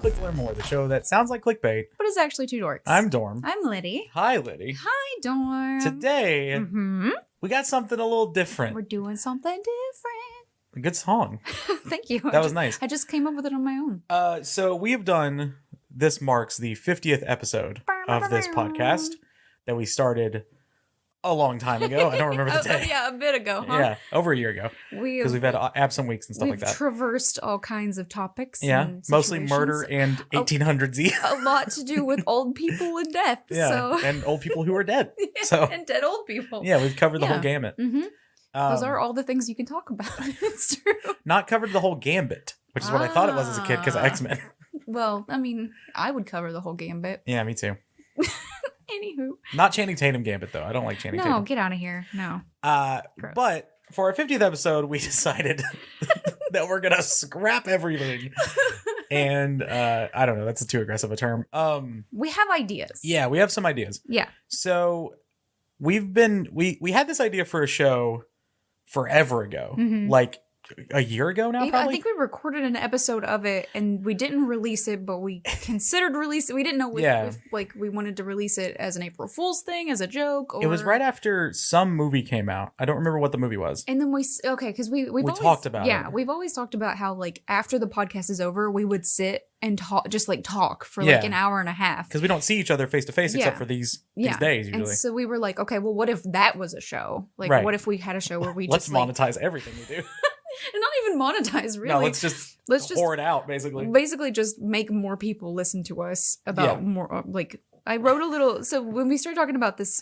Click to Learn More, the show that sounds like clickbait, but it's actually two dorks. I'm Dorm. I'm Lidi. Hi, Lidi. Hi, Dorm. Today, we got something a little different. We're doing something different. A good song. Thank you. That was nice. I just came up with it on my own. So we have done, this marks the 50th episode of this podcast that we started a long time ago. I don't remember the day. Yeah, a bit ago, huh? Yeah, over a year ago. Because we've had absent weeks and stuff like that. We've traversed all kinds of topics. Yeah, mostly murder and 1800s. A lot to do with old people and death. Yeah, so. and old people who are dead. Yeah, so and dead old people. Yeah, we've covered the whole gamut. Mm-hmm. Those are all the things you can talk about. It's true. Not covered the whole gambit, which is what I thought it was as a kid because of X-Men. Well, I mean, I would cover the whole gambit. Yeah, me too. Anywho. Not Channing Tatum gambit, though. I don't like Channing Tatum. No, get out of here. No. But for our 50th episode, we decided that we're going to scrap everything. And I don't know. That's too aggressive a term. We have ideas. Yeah, we have some ideas. Yeah. So we had this idea for a show forever ago. Like a year ago now, probably? I think we recorded an episode of it and we didn't release it, but we considered release it. We didn't know if we wanted to release it as an April Fool's thing, as a joke. Or... It was right after some movie came out. I don't remember what the movie was. And then because we've always talked about it. Yeah, we've always talked about how like after the podcast is over, we would sit and talk for like an hour and a half. Because we don't see each other face to face except for these days usually. And so we were like, okay, well, what if that was a show? Like, what if we had a show where we let's just monetize everything we do. And not even monetize, really. No, let's just pour it out, basically. Basically, just make more people listen to us about more. Like, I wrote a little. So when we started talking about this,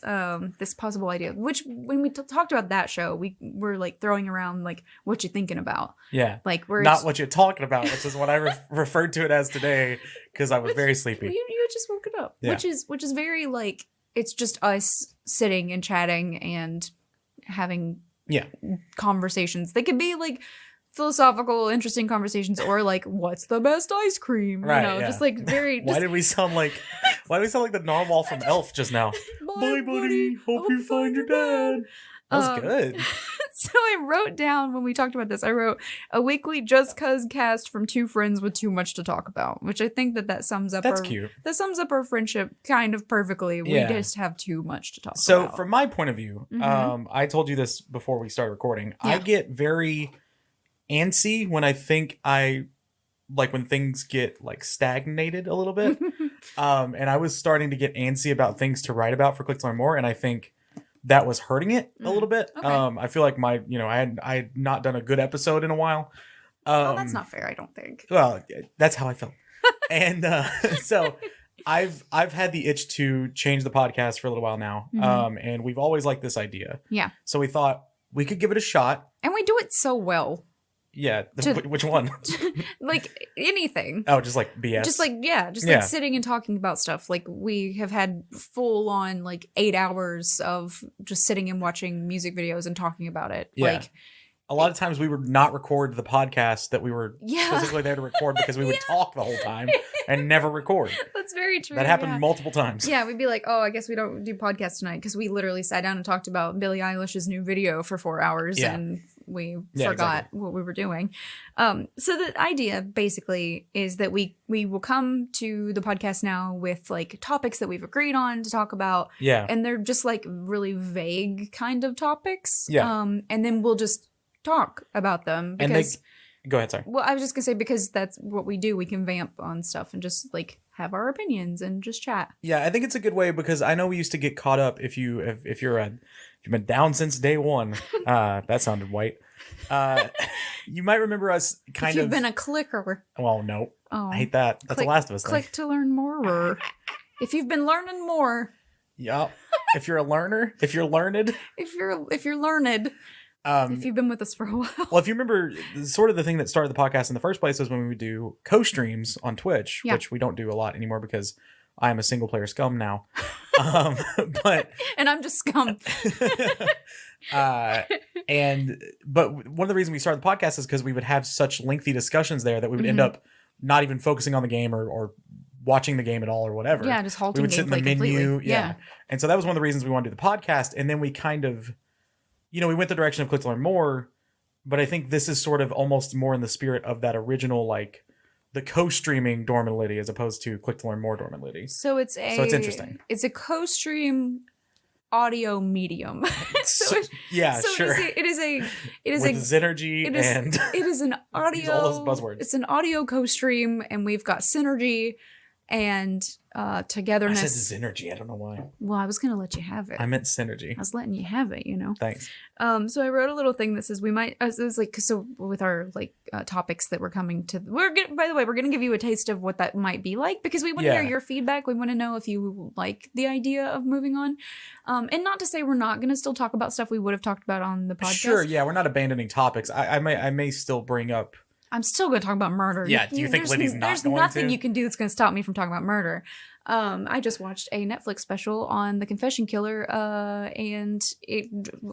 this possible idea, which when we talked about that show, we were like throwing around like, "What you thinking about?" Yeah, like we're not what you're talking about, which is what I referred to it as today because I was very sleepy. You just woke it up, which is very like it's just us sitting and chatting and having. Conversations. They could be like philosophical, interesting conversations, or like, what's the best ice cream? Right, you know, just like very. Why did we sound like the narwhal from Elf just now? Bye, buddy. Hope you find your dad. That was good. So I wrote down when we talked about this. I wrote a weekly just cuz cast from two friends with too much to talk about, which I think that sums up. That's cute. That sums up our friendship kind of perfectly. We just have too much to talk about. So from my point of view, I told you this before we started recording. I get very antsy when I think when things get like stagnated a little bit. And I was starting to get antsy about things to write about for Click to Learn More, and I think that was hurting it a little bit. Okay. I feel like I had not done a good episode in a while. Well, that's not fair, I don't think. Well, that's how I felt. And so I've had the itch to change the podcast for a little while now. And we've always liked this idea. Yeah. So we thought we could give it a shot. And we do it so well. Yeah. Which one? Like anything. Oh, just like BS. Just like sitting and talking about stuff. Like we have had full on like 8 hours of just sitting and watching music videos and talking about it. Yeah. Like a lot of times we would not record the podcast that we were physically there to record because we would talk the whole time and never record. That's very true. That happened multiple times. Yeah, we'd be like, oh, I guess we don't do podcasts tonight because we literally sat down and talked about Billie Eilish's new video for 4 hours and we forgot what we were doing. So the idea basically is that we will come to the podcast now with like topics that we've agreed on to talk about. Yeah. And they're just like really vague kind of topics. Yeah. And then we'll just talk about them because go ahead, sorry. Well, I was just gonna say because that's what we do. We can vamp on stuff and just like have our opinions and just chat. Yeah, I think it's a good way because I know we used to get caught up if you've been down since day one. That sounded white. You might remember us if you've been a clicker. Well, no. Oh, I hate that. That's the Last of Us thing. Click to learn more. Or if you've been learning more. Yep. If you're a learner, if you're learned. If you're learned. If you've been with us for a while. Well, if you remember, sort of the thing that started the podcast in the first place was when we would do co-streams on Twitch, which we don't do a lot anymore because I am a single player scum now. But and I'm just scum. But one of the reasons we started the podcast is because we would have such lengthy discussions there that we would end up not even focusing on the game or watching the game at all or whatever. Yeah, just halting. We would sit in the menu. Yeah. And so that was one of the reasons we wanted to do the podcast. And then we kind of, we went the direction of Click to Learn More, but I think this is sort of almost more in the spirit of that original, like, the co-streaming Dorm and Lidi as opposed to click to learn more Dorm and Lidi. So it's interesting. It's a co-stream audio medium. Sure. It is with synergy and it is an audio. all those buzzwords. It's an audio co-stream, and we've got synergy and togetherness. I said synergy. I don't know why. Well, I was gonna let you have it. I meant synergy. I was letting you have it. Thanks. So I wrote a little thing that says we might. It was like, so with our topics that we're coming to. By the way, we're gonna give you a taste of what that might be like, because we want to hear your feedback. We want to know if you like the idea of moving on, and not to say we're not gonna still talk about stuff we would have talked about on the podcast. Sure. Yeah, we're not abandoning topics. I may still bring up. I'm still going to talk about murder. Yeah, do you think Lidi's not going to? There's nothing you can do that's going to stop me from talking about murder. I just watched a Netflix special on the confession killer, and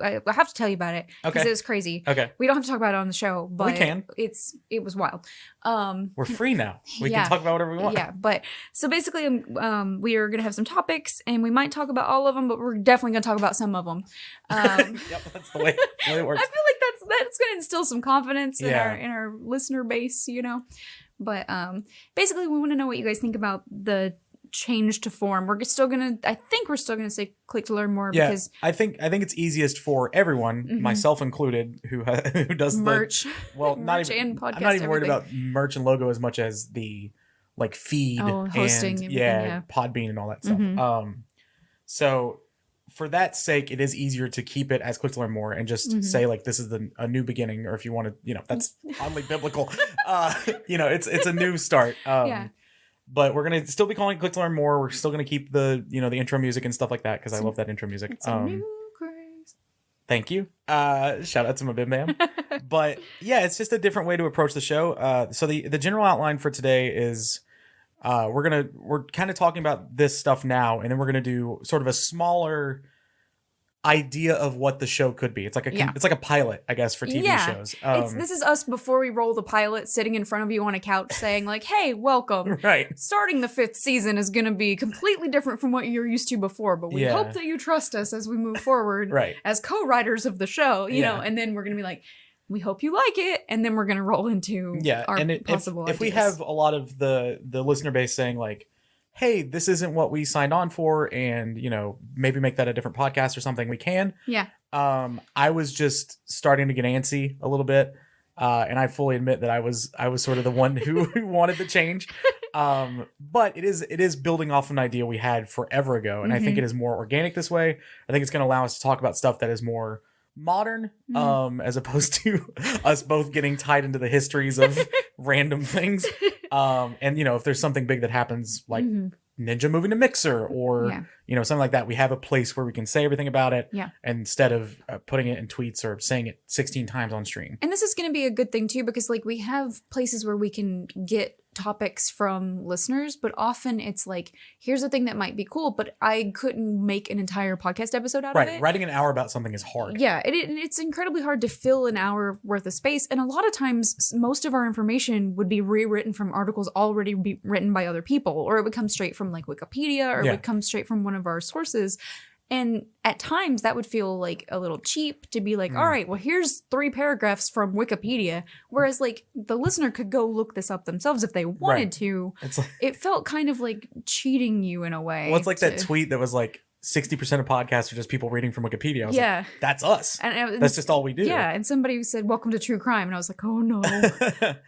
I have to tell you about it because it was crazy. Okay. We don't have to talk about it on the show, but we can. It was wild. We're free now. We can talk about whatever we want. Yeah, but so basically, we are going to have some topics, and we might talk about all of them, but we're definitely going to talk about some of them. Yep, that's the way it works. I feel like that's going to instill some confidence in our listener base, But basically, we want to know what you guys think about the change to form. I think we're still gonna say click to learn more, because I think it's easiest for everyone, myself included, who does merch. Not even podcast. I'm not even worried about merch and logo as much as the feed, hosting, and Podbean and all that stuff. So for that sake, it is easier to keep it as click to learn more and just say this is a new beginning, or if you want to, that's oddly biblical. It's a new start. But we're going to still be calling it click to learn more. We're still going to keep the, the intro music and stuff like that, because I love that intro music. It's a new grace. Thank you. Shout out to my bim bam. But yeah, it's just a different way to approach the show. So the general outline for today is we're kind of talking about this stuff now, and then we're going to do sort of a smaller idea of what the show could be. It's like a pilot, I guess, for TV shows. This is us before we roll the pilot, sitting in front of you on a couch saying hey, welcome. Right. Starting the 5th season is going to be completely different from what you're used to before, but we hope that you trust us as we move forward as co-writers of the show, you know, and then we're going to be we hope you like it, and then we're going to roll into our possible ideas. If we have a lot of the listener base saying hey, this isn't what we signed on for, and maybe make that a different podcast or something, we can. Yeah. I was just starting to get antsy a little bit, and I fully admit that I was sort of the one who wanted the change. But it is building off an idea we had forever ago, and I think it is more organic this way. I think it's going to allow us to talk about stuff that is more modern, as opposed to us both getting tied into the histories of random things. And if there's something big that happens, like Ninja moving to Mixer, or something like that, we have a place where we can say everything about it, instead of putting it in tweets or saying it 16 times on stream. And this is going to be a good thing too, because we have places where we can get topics from listeners, but often it's here's a thing that might be cool, but I couldn't make an entire podcast episode out of it. Writing an hour about something is hard. Yeah, it's incredibly hard to fill an hour worth of space, and a lot of times most of our information would be rewritten from articles already written by other people, or it would come straight from Wikipedia, or it would come straight from one of our sources. And at times that would feel a little cheap to be all right, well, here's 3 paragraphs from Wikipedia. Whereas the listener could go look this up themselves if they wanted to. It felt kind of cheating you in a way. Well, it's that tweet that was 60% of podcasts are just people reading from Wikipedia. I was that's us. And that's just all we do. Yeah. And somebody said, welcome to true crime. And I was oh no.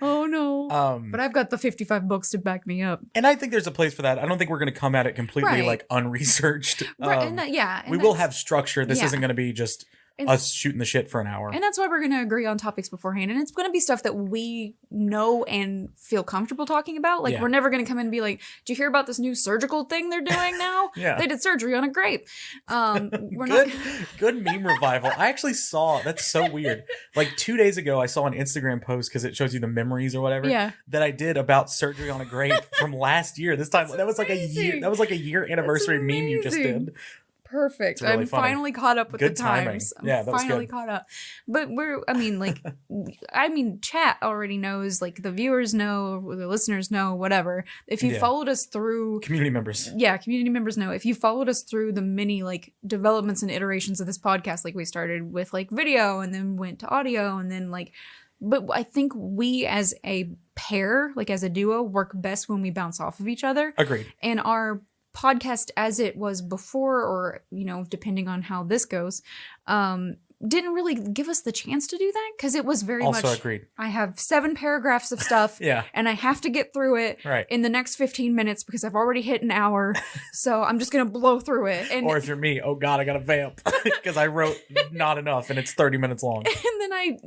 Oh no. But I've got the 55 books to back me up. And I think there's a place for that. I don't think we're going to come at it completely unresearched. We will have structure. This isn't going to be just us shooting the shit for an hour. And that's why we're going to agree on topics beforehand. And it's going to be stuff that we know and feel comfortable talking about. We're never going to come in and be did you hear about this new surgical thing they're doing now? They did surgery on a grape. Good meme revival. I actually saw, that's so weird. 2 days ago, I saw an Instagram post, because it shows you the memories or whatever, that I did about surgery on a grape from last year. This time, that was a year anniversary meme you just did. Perfect. Really I'm funny. finally caught up with good the times. Timing. Yeah, that was finally good. Caught up. But chat already knows, the viewers know, the listeners know, whatever. If you followed us through community members. Yeah, community members know. If you followed us through the many developments and iterations of this podcast, we started with video and then went to audio and then but I think we as a pair, like as a duo, work best when we bounce off of each other. Agreed. And our podcast as it was before, or, depending on how this goes, didn't really give us the chance to do that, because it was very also much agreed. I have 7 paragraphs of stuff yeah. and I have to get through it in the next 15 minutes because I've already hit an hour. So I'm just going to blow through it. And or if you're me, oh God, I got to vamp because I wrote not enough and it's 30 minutes long. And then I,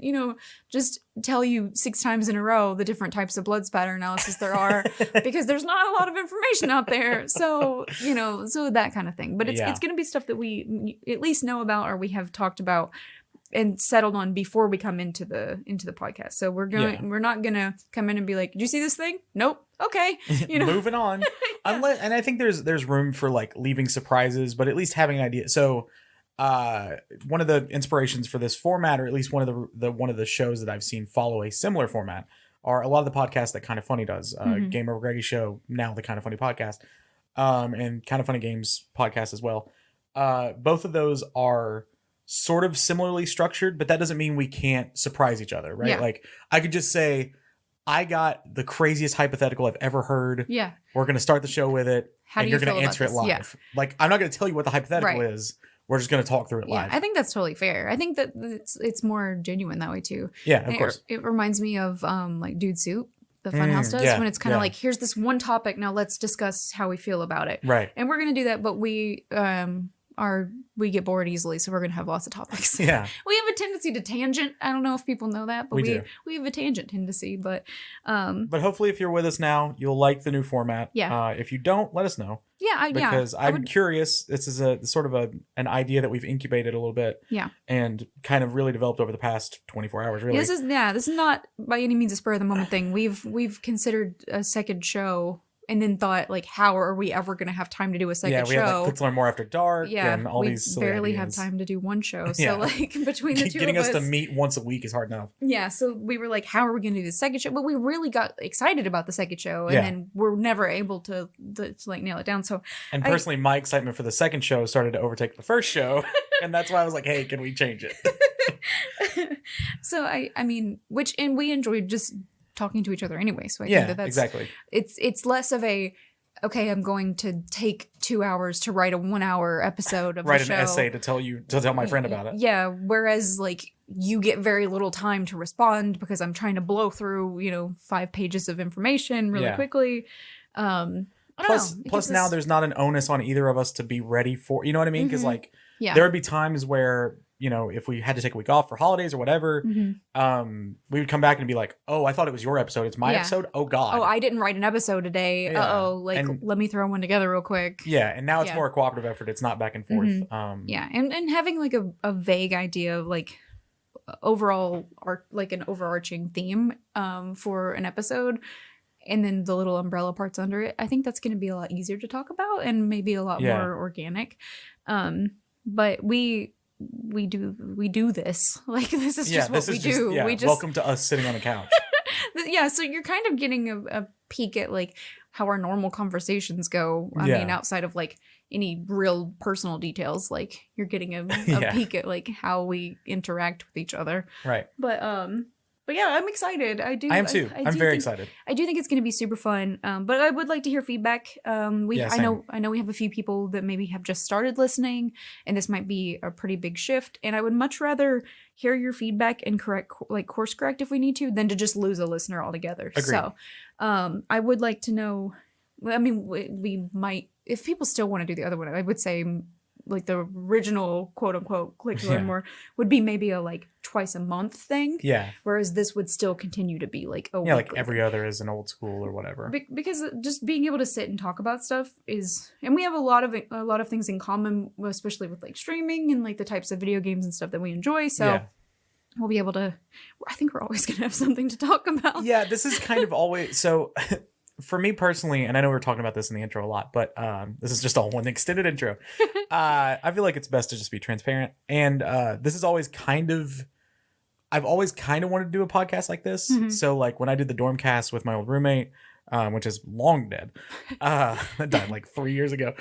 just tell you 6 times in a row the different types of blood spatter analysis there are because there's not a lot of information out there. So, so that kind of thing. But it's going to be stuff that we at least know about, or we have talked about and settled on before we come into the podcast. So we're not gonna come in and be like, did you see this thing? Nope. Okay. Moving on. Unless, and I think there's room for like leaving surprises, but at least having an idea. So one of the inspirations for this format, or at least one of the shows that I've seen follow a similar format, are a lot of the podcasts that Kind of Funny does. Game Over Greggy's show, now the Kind of Funny podcast, and Kind of Funny Games podcast as well. Both of those are sort of similarly structured, but that doesn't mean we can't surprise each other, right? Like I could just say, I got the craziest hypothetical I've ever heard. Yeah. We're going to start the show with it. And you're going to answer it live. Yeah. Like, I'm not going to tell you what the hypothetical is. We're just going to talk through it live. I think that's totally fair. I think that it's more genuine that way too. Yeah, of course. It reminds me of like Dude Soup, the Funhouse does, when it's kind of like, here's this one topic, now let's discuss how we feel about it. Right. And we're going to do that, but we get bored easily, so we're gonna have lots of topics. Yeah, we have a tendency to tangent. I don't know if people know that, but we have a tangent tendency. But hopefully, if you're with us now, you'll like the new format. Yeah. If you don't, let us know. Yeah, because I'm curious. This is a sort of an idea that we've incubated a little bit. Yeah. And kind of really developed over the past 24 hours. Really. This is not by any means a spur of the moment thing. We've considered a second show. And then thought, like, how are we ever going to have time to do a second show? Yeah, we had, like, Let's Learn More After Dark and all these silly barely ideas. have time to do one show. So, like, between the two of us... Getting us to meet once a week is hard enough. Yeah, so we were like, how are we going to do the second show? But we really got excited about the second show, and then we're never able to like, nail it down. So, and personally, my excitement for the second show started to overtake the first show, and that's why I was like, hey, can we change it? So, I mean, and we enjoyed just talking to each other anyway, so I think that's exactly. It's less of a I'm going to take 2 hours to write a 1 hour episode of the show. Write an essay to tell my friend about it. Yeah, whereas like you get very little time to respond because I'm trying to blow through 5 pages of information really quickly. Plus now there's not an onus on either of us to be ready for, you know what I mean? Because there would be times where if we had to take a week off for holidays or whatever, we would come back and be like, oh, I thought it was your episode. It's my episode. Oh God. Oh, I didn't write an episode today. Yeah. Let me throw one together real quick. Yeah. And now it's more a cooperative effort. It's not back and forth. And having like a vague idea of like overall like an overarching theme for an episode, and then the little umbrella parts under it, I think that's going to be a lot easier to talk about and maybe a lot more organic. But we do this. Like, this is just what we do. Yeah, we just welcome to us sitting on the couch. Yeah, so you're kind of getting a peek at like how our normal conversations go. I mean, outside of like any real personal details, like you're getting a peek at like how we interact with each other. Right. But yeah, I'm excited. I am too. I'm very excited. I do think it's going to be super fun. But I would like to hear feedback. I know we have a few people that maybe have just started listening, and this might be a pretty big shift. And I would much rather hear your feedback and course correct if we need to, than to just lose a listener altogether. Agreed. So, I would like to know. I mean, we might, if people still want to do the other one, I would say like the original quote unquote click to learn more would be maybe a like twice a month thing. Yeah. Whereas this would still continue to be like like every other is an old school or whatever. Because just being able to sit and talk about stuff is, and we have a lot of things in common, especially with like streaming and like the types of video games and stuff that we enjoy. So we'll be able to, I think we're always going to have something to talk about. Yeah. This is kind of always, so for me personally, and I know we were talking about this in the intro a lot, but this is just all one extended intro. I feel like it's best to just be transparent. And this is always I've always kind of wanted to do a podcast like this. Mm-hmm. So like when I did the Dormcast with my old roommate, which is long dead, that died like 3 years ago.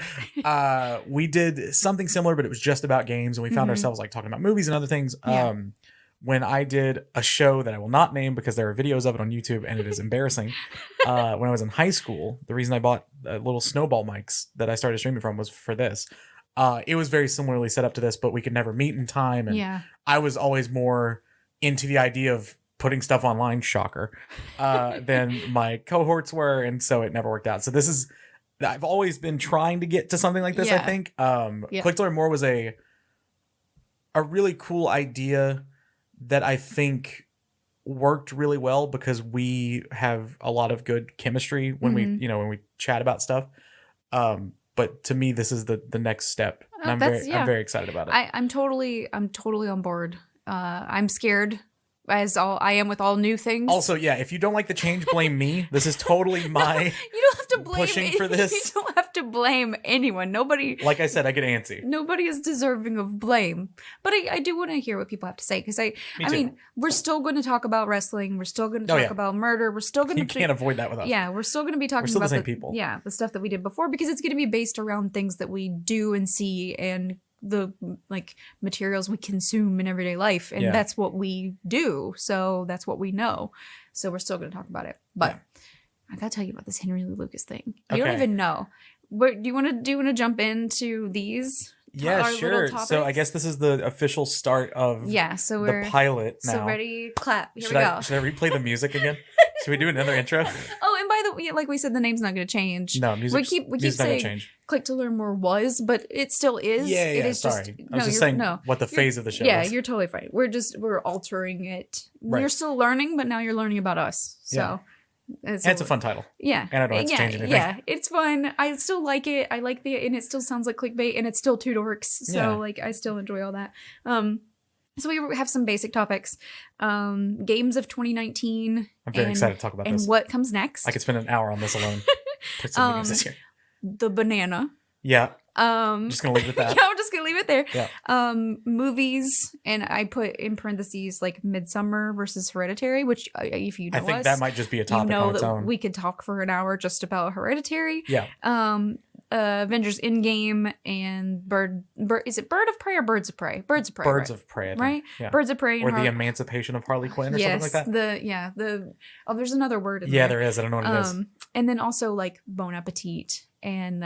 We did something similar, but it was just about games. And we found ourselves like talking about movies and other things. when I did a show that I will not name because there are videos of it on YouTube and it is embarrassing. When I was in high school, the reason I bought little snowball mics that I started streaming from was for this. It was very similarly set up to this, but we could never meet in time. And I was always more into the idea of putting stuff online, shocker, than my cohorts were. And so it never worked out. So I've always been trying to get to something like this, I think. Click to Learn More was a really cool idea that I think worked really well because we have a lot of good chemistry when when we chat about stuff. But to me, this is the next step. And I'm very excited about it. I'm totally on board. I'm scared, as I am with all new things. Also, if you don't like the change, blame me. This is totally my you don't have to blame pushing for this. You don't have to blame anyone. Nobody. Like I said, I get antsy. Nobody is deserving of blame. But I do want to hear what people have to say because I mean, we're still going to talk about wrestling. We're still going to talk about murder. We're still going to. You can't avoid that with us. Yeah, we're still going to be talking about the same people. Yeah, the stuff that we did before because it's going to be based around things that we do and see and the materials we consume in everyday life, and that's what we do, so that's what we know, so we're still going to talk about it. But I gotta tell you about this Henry Lee Lucas thing. You don't even know. Do you want to jump into these? Yeah, sure. So I guess this is the official start of so we're the pilot now. So ready, clap. Here we go. Should I replay the music again? Should we do another intro? Oh, and by the way, like we said, the name's not going to change. No, we keep saying change. Click to Learn More was, but it still is. Yeah, it is sorry. I was just saying what the phase of the show is. Yeah, you're totally fine. We're altering it. Right. You're still learning, but now you're learning about us. So it's a fun title. Yeah. And I don't have to change anything. Yeah, it's fun. I still like it. I like and it still sounds like clickbait, and it's still two dorks. So I still enjoy all that. So we have some basic topics. Games of 2019. I'm very excited to talk about this. And what comes next. I could spend an hour on this alone. Put some games this year. The banana. Yeah. Just gonna leave it at that. I'm just gonna leave it there. Yeah. Movies, and I put in parentheses like Midsummer versus Hereditary, which if you know I think that might just be a topic on its own. We could talk for an hour just about Hereditary. Yeah. Avengers Endgame and is it Bird of Prey or Birds of Prey? Birds of Prey. Birds of Prey, I think. Right? Yeah. Birds of Prey. Or the Emancipation of Harley Quinn or something like that. There's another word in there. Yeah, there is. I don't know what it is. And then also like Bon Appetit and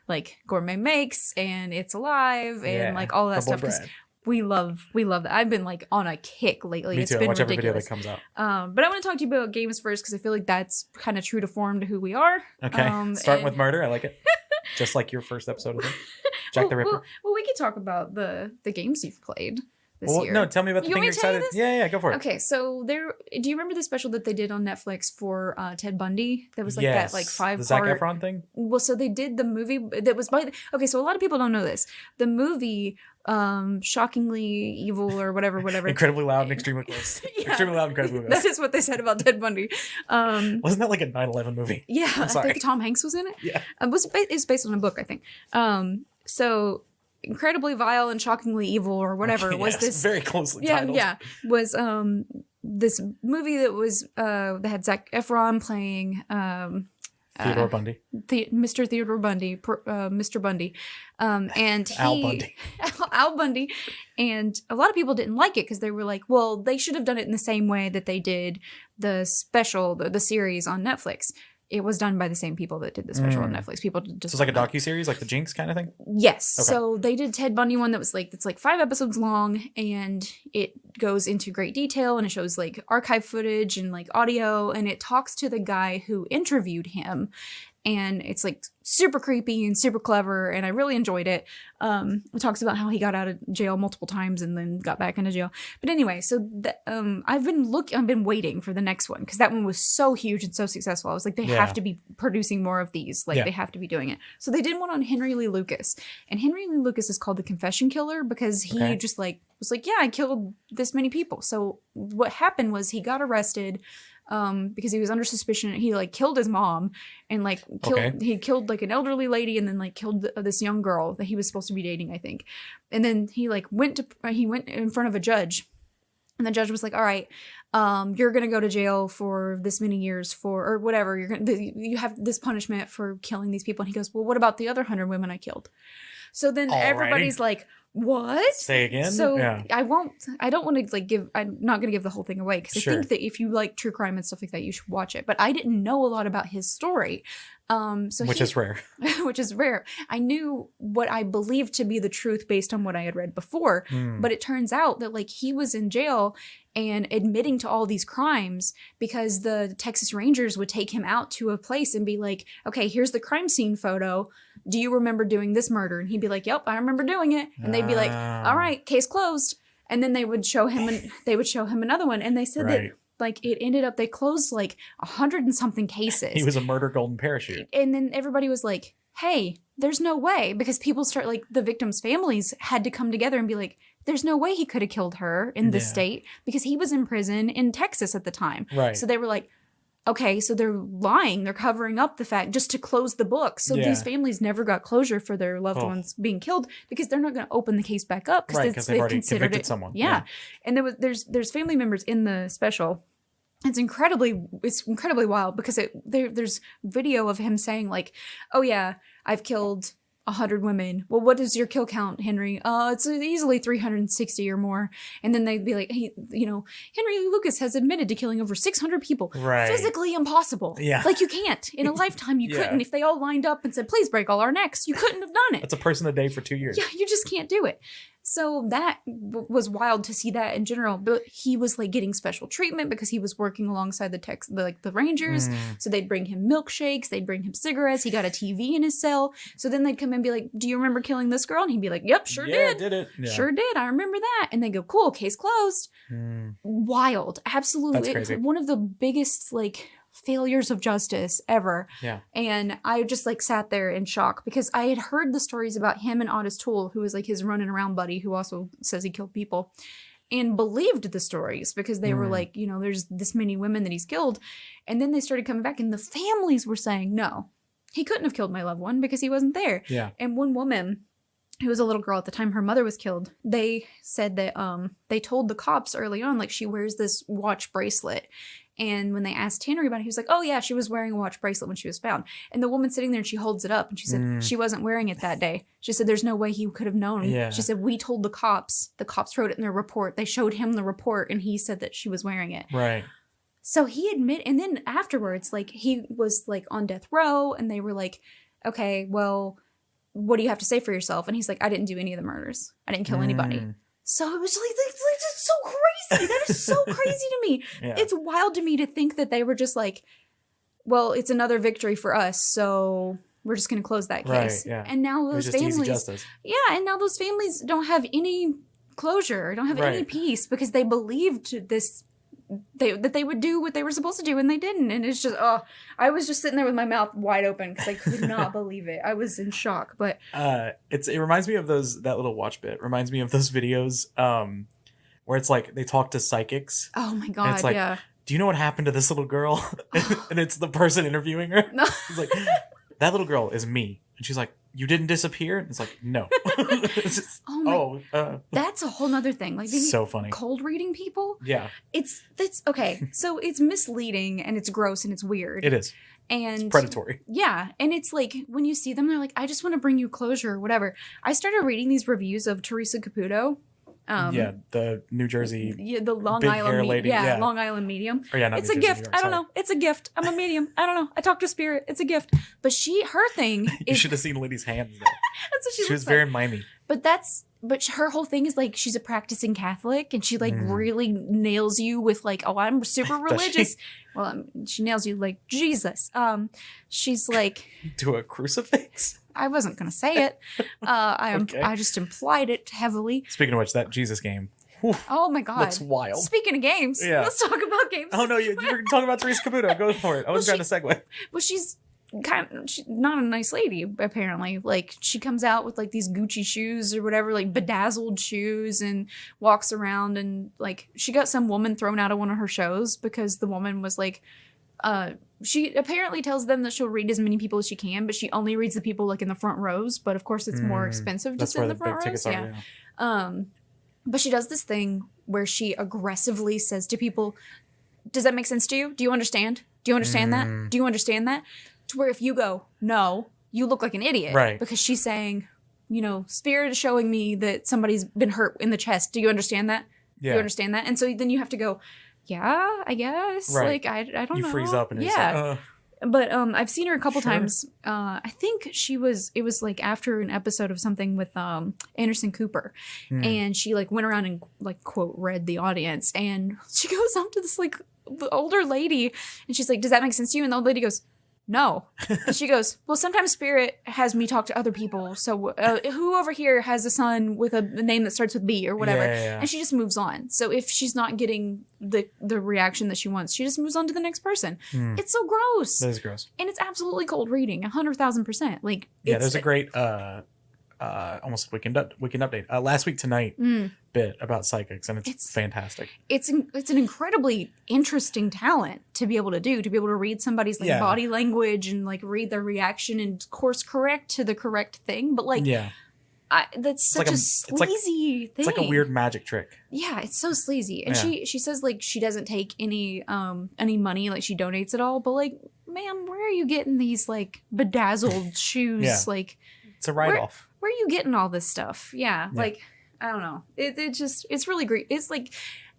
like Gourmet Makes and It's Alive and like all that stuff. Because we love that. I've been like on a kick lately. Me it's too. been I watch ridiculous. every video that comes out. But I want to talk to you about games first because I feel like that's kind of true to form to who we are. Okay. Starting with murder. I like it. Just like your first episode of it. Jack the Ripper. Well, we could talk about the games you've played this year. No, tell me about the thing you're excited. Yeah, go for it. Okay, so do you remember the special that they did on Netflix for Ted Bundy? That was like that like 5-part. The Zac Efron thing? Well, so they did the movie that was okay, so a lot of people don't know this. The movie Shockingly Evil or whatever. Incredibly loud and extremely close. Extremely loud and incredibly close. That is what they said about Ted Bundy. Wasn't that like a 9/11 movie? Yeah, I think Tom Hanks was in it. Yeah. It's based on a book, I think. So Incredibly Vile and Shockingly Evil or whatever was this very closely titled. Was this movie that was that had Zac Efron playing Theodore Bundy. Mr. Theodore Bundy, Mr. Bundy. And Al Bundy. Al Bundy. And a lot of people didn't like it because they were like, well, they should have done it in the same way that they did the special, the series on Netflix. It was done by the same people that did the special on Netflix. People just so it's like a docuseries, like the Jinx kind of thing? Yes. Okay. So they did Ted Bundy one that was like, it's like 5 episodes long and it goes into great detail and it shows like archive footage and like audio and it talks to the guy who interviewed him. And it's like super creepy and super clever and I really enjoyed it. It talks about how he got out of jail multiple times and then got back into jail. But anyway, so I've been waiting for the next one because that one was so huge and so successful. I was like, they have to be producing more of these. Like they have to be doing it. So they did one on Henry Lee Lucas. And Henry Lee Lucas is called the Confession Killer because he just like was like, yeah, I killed this many people. So what happened was he got arrested because he was under suspicion. He like killed his mom and like he killed like an elderly lady and then like killed this young girl that he was supposed to be dating, I think. And then he like went in front of a judge and the judge was like, all right, you're going to go to jail for this many years or whatever. You have this punishment for killing these people. And he goes, well, what about the other 100 women I killed? So then everybody's like, what? Say again? So I don't want to like I'm not going to give the whole thing away because I think that if you like true crime and stuff like that, you should watch it. But I didn't know a lot about his story. Which is rare. Which is rare. I knew what I believed to be the truth based on what I had read before. But it turns out that like he was in jail and admitting to all these crimes because the Texas Rangers would take him out to a place and be like, okay, here's the crime scene photo. Do you remember doing this murder? And he'd be like, yep, I remember doing it. And they'd be like, all right, case closed. And then they would show him another one. And they said that like it ended up, they closed like 100 and something cases. He was a murder golden parachute. And then everybody was like, hey, there's no way, because people start like the victims' families had to come together and be like, there's no way he could have killed her in this state because he was in prison in Texas at the time. Right. So they were like, okay, so they're lying. They're covering up the fact just to close the book. So these families never got closure for their loved ones being killed because they're not going to open the case back up because they've already convicted someone. Yeah. And there's family members in the special. It's incredibly wild because there's video of him saying like, oh yeah, I've killed 100 women. Well, what is your kill count, Henry? It's easily 360 or more. And then they'd be like, hey, Henry Lucas has admitted to killing over 600 people. Right. Physically impossible. Yeah. Like you can't. In a lifetime, you couldn't. If they all lined up and said, please break all our necks, you couldn't have done it. That's a person a day for 2 years. Yeah, you just can't do it. So that was wild to see that in general. But he was like getting special treatment because he was working alongside the Rangers. So they'd bring him milkshakes, they'd bring him cigarettes. He got a TV in his cell. So then they'd come and be like, do you remember killing this girl? And he'd be like, yep, sure did. Did it. Yeah. Sure did. I remember that. And they go, cool, case closed. Wild. Absolutely. That's crazy. One of the biggest failures of justice ever. Yeah. And I just sat there in shock because I had heard the stories about him and Otis Toole, who was his running around buddy who also says he killed people, and believed the stories because they were like, there's this many women that he's killed. And then they started coming back and the families were saying, no, he couldn't have killed my loved one because he wasn't there. Yeah. And one woman who was a little girl at the time, her mother was killed. They said that they told the cops early on, she wears this watch bracelet. And when they asked Henry about it, he was like, oh, yeah, she was wearing a watch bracelet when she was found. And the woman sitting there, and she holds it up. And she said she wasn't wearing it that day. She said there's no way he could have known. Yeah. She said we told the cops. The cops wrote it in their report. They showed him the report, and he said that she was wearing it. Right. So he admitted. And then afterwards, he was, on death row. And they were like, okay, well, what do you have to say for yourself? And he's like, I didn't do any of the murders. I didn't kill anybody. So it was it's so crazy. That is so crazy to me. Yeah. It's wild to me to think that they were just well, it's another victory for us, so we're just going to close that case. Right, yeah. And now those families, and now those families don't have any closure, don't have any peace because they believed this. That they would do what they were supposed to do and they didn't. And it's just, I was just sitting there with my mouth wide open because I could not believe it. I was in shock. But it reminds me of that little watch bit. Reminds me of those videos where it's they talk to psychics. Oh my God, and it's do you know what happened to this little girl? And it's the person interviewing her. No. It's like, that little girl is me. And she's like, you didn't disappear? And it's like, no. Just, that's a whole nother thing. So funny. Cold reading people. Yeah. It's okay. So it's misleading and it's gross and it's weird. It is. And it's predatory. Yeah. And it's when you see them, they're like, I just want to bring you closure or whatever. I started reading these reviews of Teresa Caputo. The New Jersey, the Long Island lady. Yeah, Long Island medium. Or not it's New a Jersey, gift. I don't know. It's a gift. I'm a medium. I don't know. I talk to spirit. It's a gift. But her thing is. You should have seen Liddy's hands. That's what she was very mimey. But her whole thing is she's a practicing Catholic and she really nails you with oh, I'm super religious. Well, she nails you like Jesus. She's to a crucifix. I wasn't going to say it. I just implied it heavily. Speaking of which, that Jesus game. Whew, oh my God. Looks wild. Speaking of games, let's talk about games. Oh no, you were talking about Teresa Caputo. Go for it. I was trying to segue. Well, she's not a nice lady, apparently. She comes out with these Gucci shoes or whatever, bedazzled shoes, and walks around and she got some woman thrown out of one of her shows because the woman was she apparently tells them that she'll read as many people as she can, but she only reads the people in the front rows. But of course, it's more expensive to sit in the front rows. But she does this thing where she aggressively says to people, "Does that make sense to you? Do you understand? Do you understand that? Do you understand that?" To where if you go, "No," you look like an idiot, right? Because she's saying, spirit is showing me that somebody's been hurt in the chest. Do you understand that? Yeah. Do you understand that? And so then you have to go, yeah, I guess. Right. Like, I don't know. You freeze up and it's like, But I've seen her a couple Sure. times. I think it was like after an episode of something with Anderson Cooper. And she like went around and like, quote, read the audience. And she goes up to this like older lady and she's like, does that make sense to you? And the old lady goes, no. And she goes, well, sometimes spirit has me talk to other people. So who over here has a son with a name that starts with B or whatever? Yeah. And she just moves on. So if she's not getting the reaction that she wants, she just moves on to the next person. It's so gross. That is gross. And it's absolutely cold reading, 100,000%. Like, there's a great almost weekend update last week tonight bit about psychics, and it's fantastic. It's an incredibly interesting talent to be able to read somebody's like body language and like read their reaction and course correct to the correct thing. But like, that's such a sleazy thing. It's like a weird magic trick. Yeah, it's so sleazy. And she says like she doesn't take any money, like she donates it all. But like, ma'am, where are you getting these like bedazzled shoes? Like, it's a write-off. Where are you getting all this stuff? Yeah. Like, I don't know. It's really great. It's like,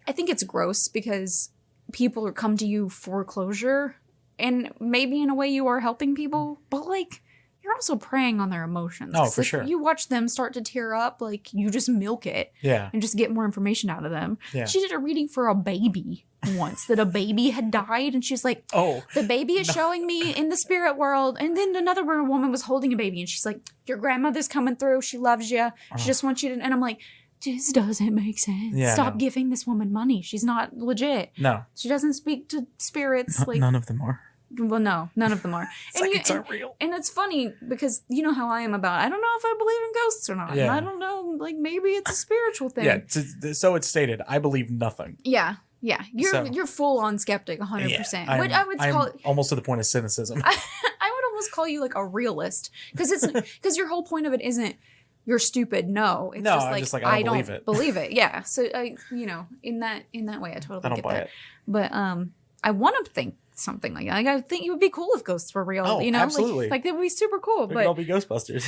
I think it's gross because people come to you for closure, and maybe in a way you are helping people, but like, you're also preying on their emotions. Oh, for sure. You watch them start to tear up, like you just milk it. Yeah. And just get more information out of them. Yeah. She did a reading for a baby once that a baby had died, and she's like, oh, the baby is showing me in the spirit world. And then another woman was holding a baby, and she's like, your grandmother's coming through. She loves you. She just wants you to. And I'm like, this doesn't make sense. Yeah, stop giving this woman money. She's not legit. No. She doesn't speak to spirits. Like, none of them are. Well, no, none of them are. Psychics aren't real. And it's funny because you know how I am about, I don't know if I believe in ghosts or not. Yeah. I don't know. Like, maybe it's a spiritual thing. Yeah. So it's stated, I believe nothing. Yeah. Yeah. You're full on skeptic 100%. Yeah, I would call it almost to the point of cynicism. I would almost call you like a realist because your whole point of it isn't you're stupid. No, it's just like I don't believe it. Yeah. So in that way, I totally get that. But I want to think something like that. Like, I think it would be cool if ghosts were real. Oh, absolutely. Like it would be super cool. It would all be Ghostbusters.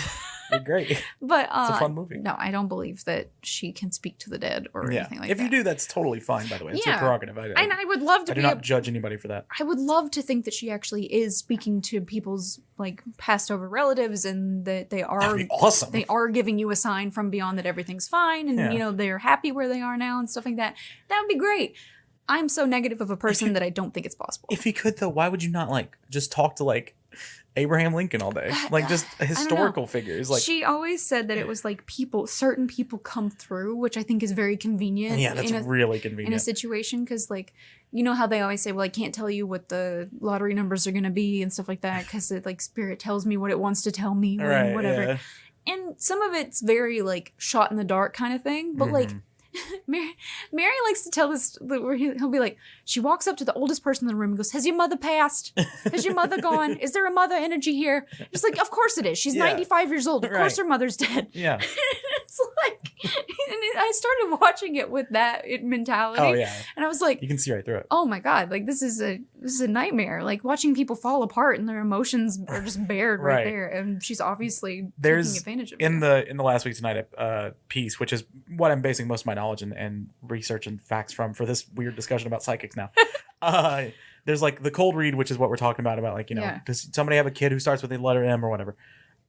They're great. But it's a fun movie. No, I don't believe that she can speak to the dead or anything like that. If you do, that's totally fine. By the way, it's your prerogative. And I would love to. I do not judge anybody for that. I would love to think that she actually is speaking to people's like passed over relatives, and that they are That'd be awesome. They are giving you a sign from beyond that everything's fine, and they're happy where they are now and stuff like that. That would be great. I'm so negative of a person that I don't think it's possible. If you could, though, why would you not like just talk to like Abraham Lincoln all day? Like just historical figures. Like she always said that it was like certain people come through, which I think is very convenient. Yeah, that's really convenient. In a situation, because like, you know how they always say, well, I can't tell you what the lottery numbers are going to be and stuff like that because like spirit tells me what it wants to tell me, right, whatever. Yeah. And some of it's very like shot in the dark kind of thing, but like Mary likes to tell this where he'll be like, she walks up to the oldest person in the room and goes, has your mother passed? Has your mother gone? Is there a mother energy here? Just like, of course it is. She's 95 years old. Of course her mother's dead. Yeah. It's like, and I started watching it with that mentality. Oh yeah. And I was like, you can see right through it. Oh my God. Like this is a nightmare. Like watching people fall apart and their emotions are just bared right there. And she's obviously taking advantage of it. In the Last Week Tonight piece, which is what I'm basing most of my knowledge and research and facts from for this weird discussion about psychics now. There's like the cold read, which is what we're talking about like, does somebody have a kid who starts with the letter M or whatever?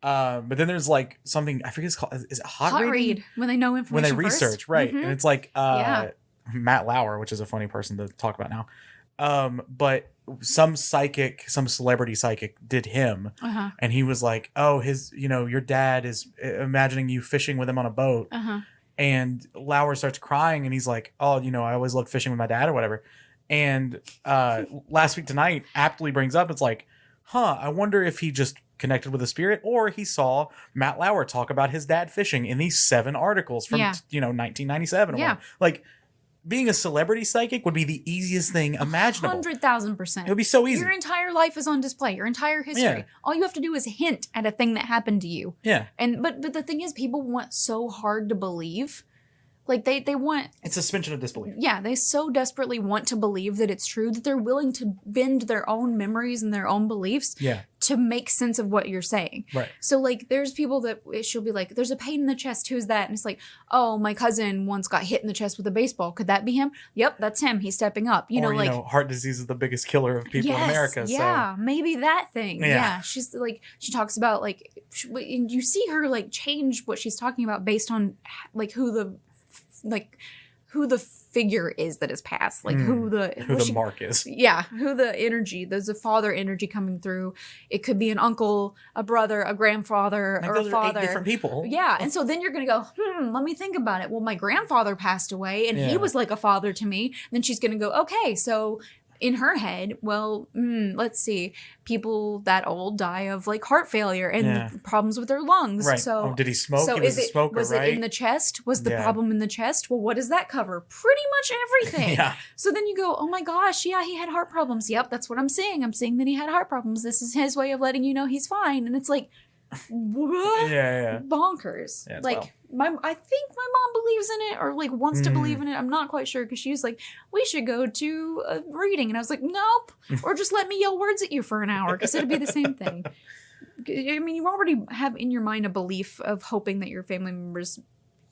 But then there's like something, I forget it's called, is it hot read? When they know information when they research, right. And it's like Matt Lauer, which is a funny person to talk about now. But some celebrity psychic did him, and he was like, oh, your dad is imagining you fishing with him on a boat. And Lauer starts crying, and he's like, oh, I always loved fishing with my dad or whatever. And Last Week Tonight aptly brings up, it's like, I wonder if he just connected with a spirit, or he saw Matt Lauer talk about his dad fishing in these 7 articles from 1997. Yeah. Like, being a celebrity psychic would be the easiest thing imaginable. 100,000%. It would be so easy. Your entire life is on display. Your entire history. Yeah. All you have to do is hint at a thing that happened to you. Yeah. But the thing is, people want so hard to believe. Like they want... It's suspension of disbelief. Yeah, they so desperately want to believe that it's true that they're willing to bend their own memories and their own beliefs to make sense of what you're saying. Right. So like there's people that she'll be like, there's a pain in the chest. Who's that? And it's like, oh, my cousin once got hit in the chest with a baseball. Could that be him? Yep, that's him. He's stepping up. You know, heart disease is the biggest killer of people in America. Yeah, maybe that thing. Yeah. Yeah. She's like, she talks about like, and you see her like change what she's talking about based on like who the figure is that is passed, like who the mark is. Yeah, who the energy. There's a father energy coming through. It could be an uncle, a brother, a grandfather, or a father. 8 different people. Yeah, and so then you're gonna go, let me think about it. Well, my grandfather passed away, and he was like a father to me. And then she's gonna go, okay, so in her head, well, let's see, people that old die of like heart failure and problems with their lungs. Right. So did he smoke? So he was a smoker, was right? it in the chest? Was the problem in the chest? Well, what does that cover? Pretty much everything. Yeah. So then you go, oh my gosh, yeah, he had heart problems. Yep, that's what I'm seeing. I'm seeing that he had heart problems. This is his way of letting you know he's fine. And it's like, what? Yeah. Bonkers. Yeah, like I think my mom believes in it or like wants to believe in it. I'm not quite sure because she was like, we should go to a reading. And I was like, nope. Or just let me yell words at you for an hour because it'd be the same thing. I mean, you already have in your mind a belief of hoping that your family member's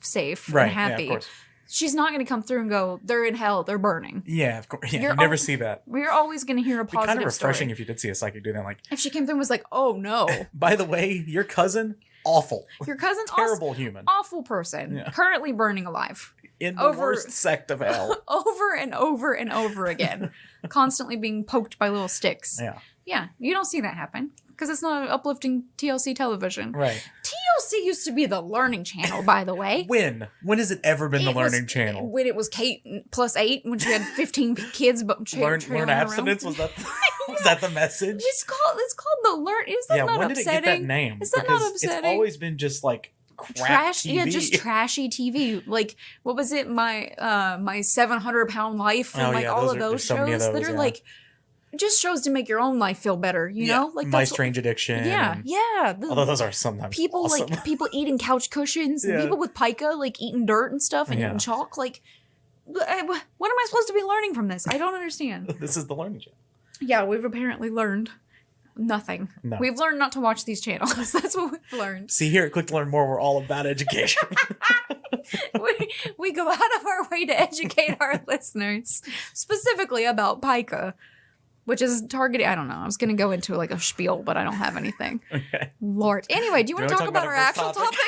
safe and happy. Yeah, of course. She's not going to come through and go, they're in hell, they're burning. Yeah, of course. Yeah, you never see that. We're always going to hear a positive story. It'd be kind of refreshing if you did see a psychic do that. Like, if she came through and was like, oh no. By the way, your cousin, awful. Your cousin's terrible human. Awful person. Yeah. Currently burning alive. In the worst sect of hell. Over and over and over again. Constantly being poked by little sticks. Yeah. Yeah, you don't see that happen. Because it's not uplifting TLC television. Right. TLC used to be the learning channel, by the way. When? When has it ever been the learning channel? When it was Kate plus 8, when she had 15 kids. But learn abstinence? Was that the message? It's called the learn. Is that not when upsetting? Did it get that name? Is that not upsetting? It's always been just like crap TV. Yeah, just trashy TV. Like, what was it? My 700-pound life and all of those shows that are like just shows to make your own life feel better, you know? Like My Strange Addiction. Yeah. Although those are sometimes people awesome. Like people eating couch cushions, and people with pica like eating dirt and stuff and eating chalk. Like, what am I supposed to be learning from this? I don't understand. This is the learning channel. Yeah, we've apparently learned nothing. No. We've learned not to watch these channels. That's what we've learned. See, here at Click to Learn More, we're all about education. we go out of our way to educate our listeners, specifically about pica. Which is targeted, I don't know. I was going to go into like a spiel, but I don't have anything. Okay. Lord. Anyway, do you want to talk about our actual topics?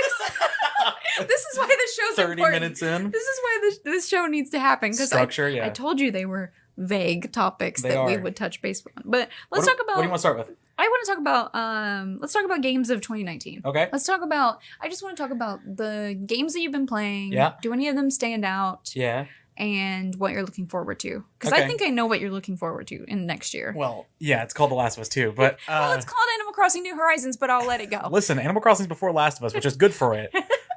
This is why the show's 30 important. minutes in. This is why this show needs to happen. Structure, I told you they were vague topics we would touch base on. But let's talk about... What do you want to start with? I want to talk about... let's talk about games of 2019. Okay. Let's talk about... I just want to talk about the games that you've been playing. Yeah. Do any of them stand out? Yeah. And what you're looking forward to. Because I think I know what you're looking forward to in next year. Well, yeah, it's called The Last of Us 2, but... well, it's called Animal Crossing New Horizons, but I'll let it go. Listen, Animal Crossing's before Last of Us, which is good for it,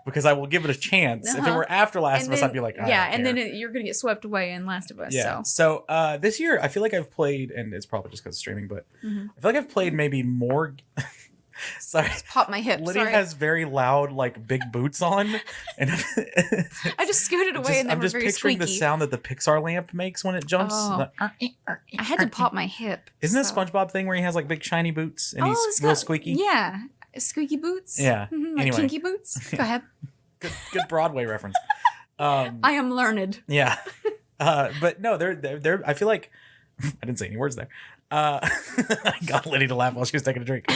because I will give it a chance. If it were after Last of Us, I'd be like, then you're going to get swept away in Last of Us. Yeah. So this year, I feel like I've played, and it's probably just because of streaming, but I feel like I've played maybe more... Sorry. I just popped my hip. Lydia has very loud, like, big boots on. And I just scooted away and they were very squeaky. I'm just picturing the sound that the Pixar lamp makes when it jumps. Oh. I had to pop my hip. Isn't this SpongeBob thing where he has, like, big shiny boots and he's real squeaky? Yeah. Squeaky boots? Yeah. Like anyway. Kinky boots? Go ahead. Good Broadway reference. I am learned. Yeah. But no, they're I feel like... I didn't say any words there. I got Liddy to laugh while she was taking a drink.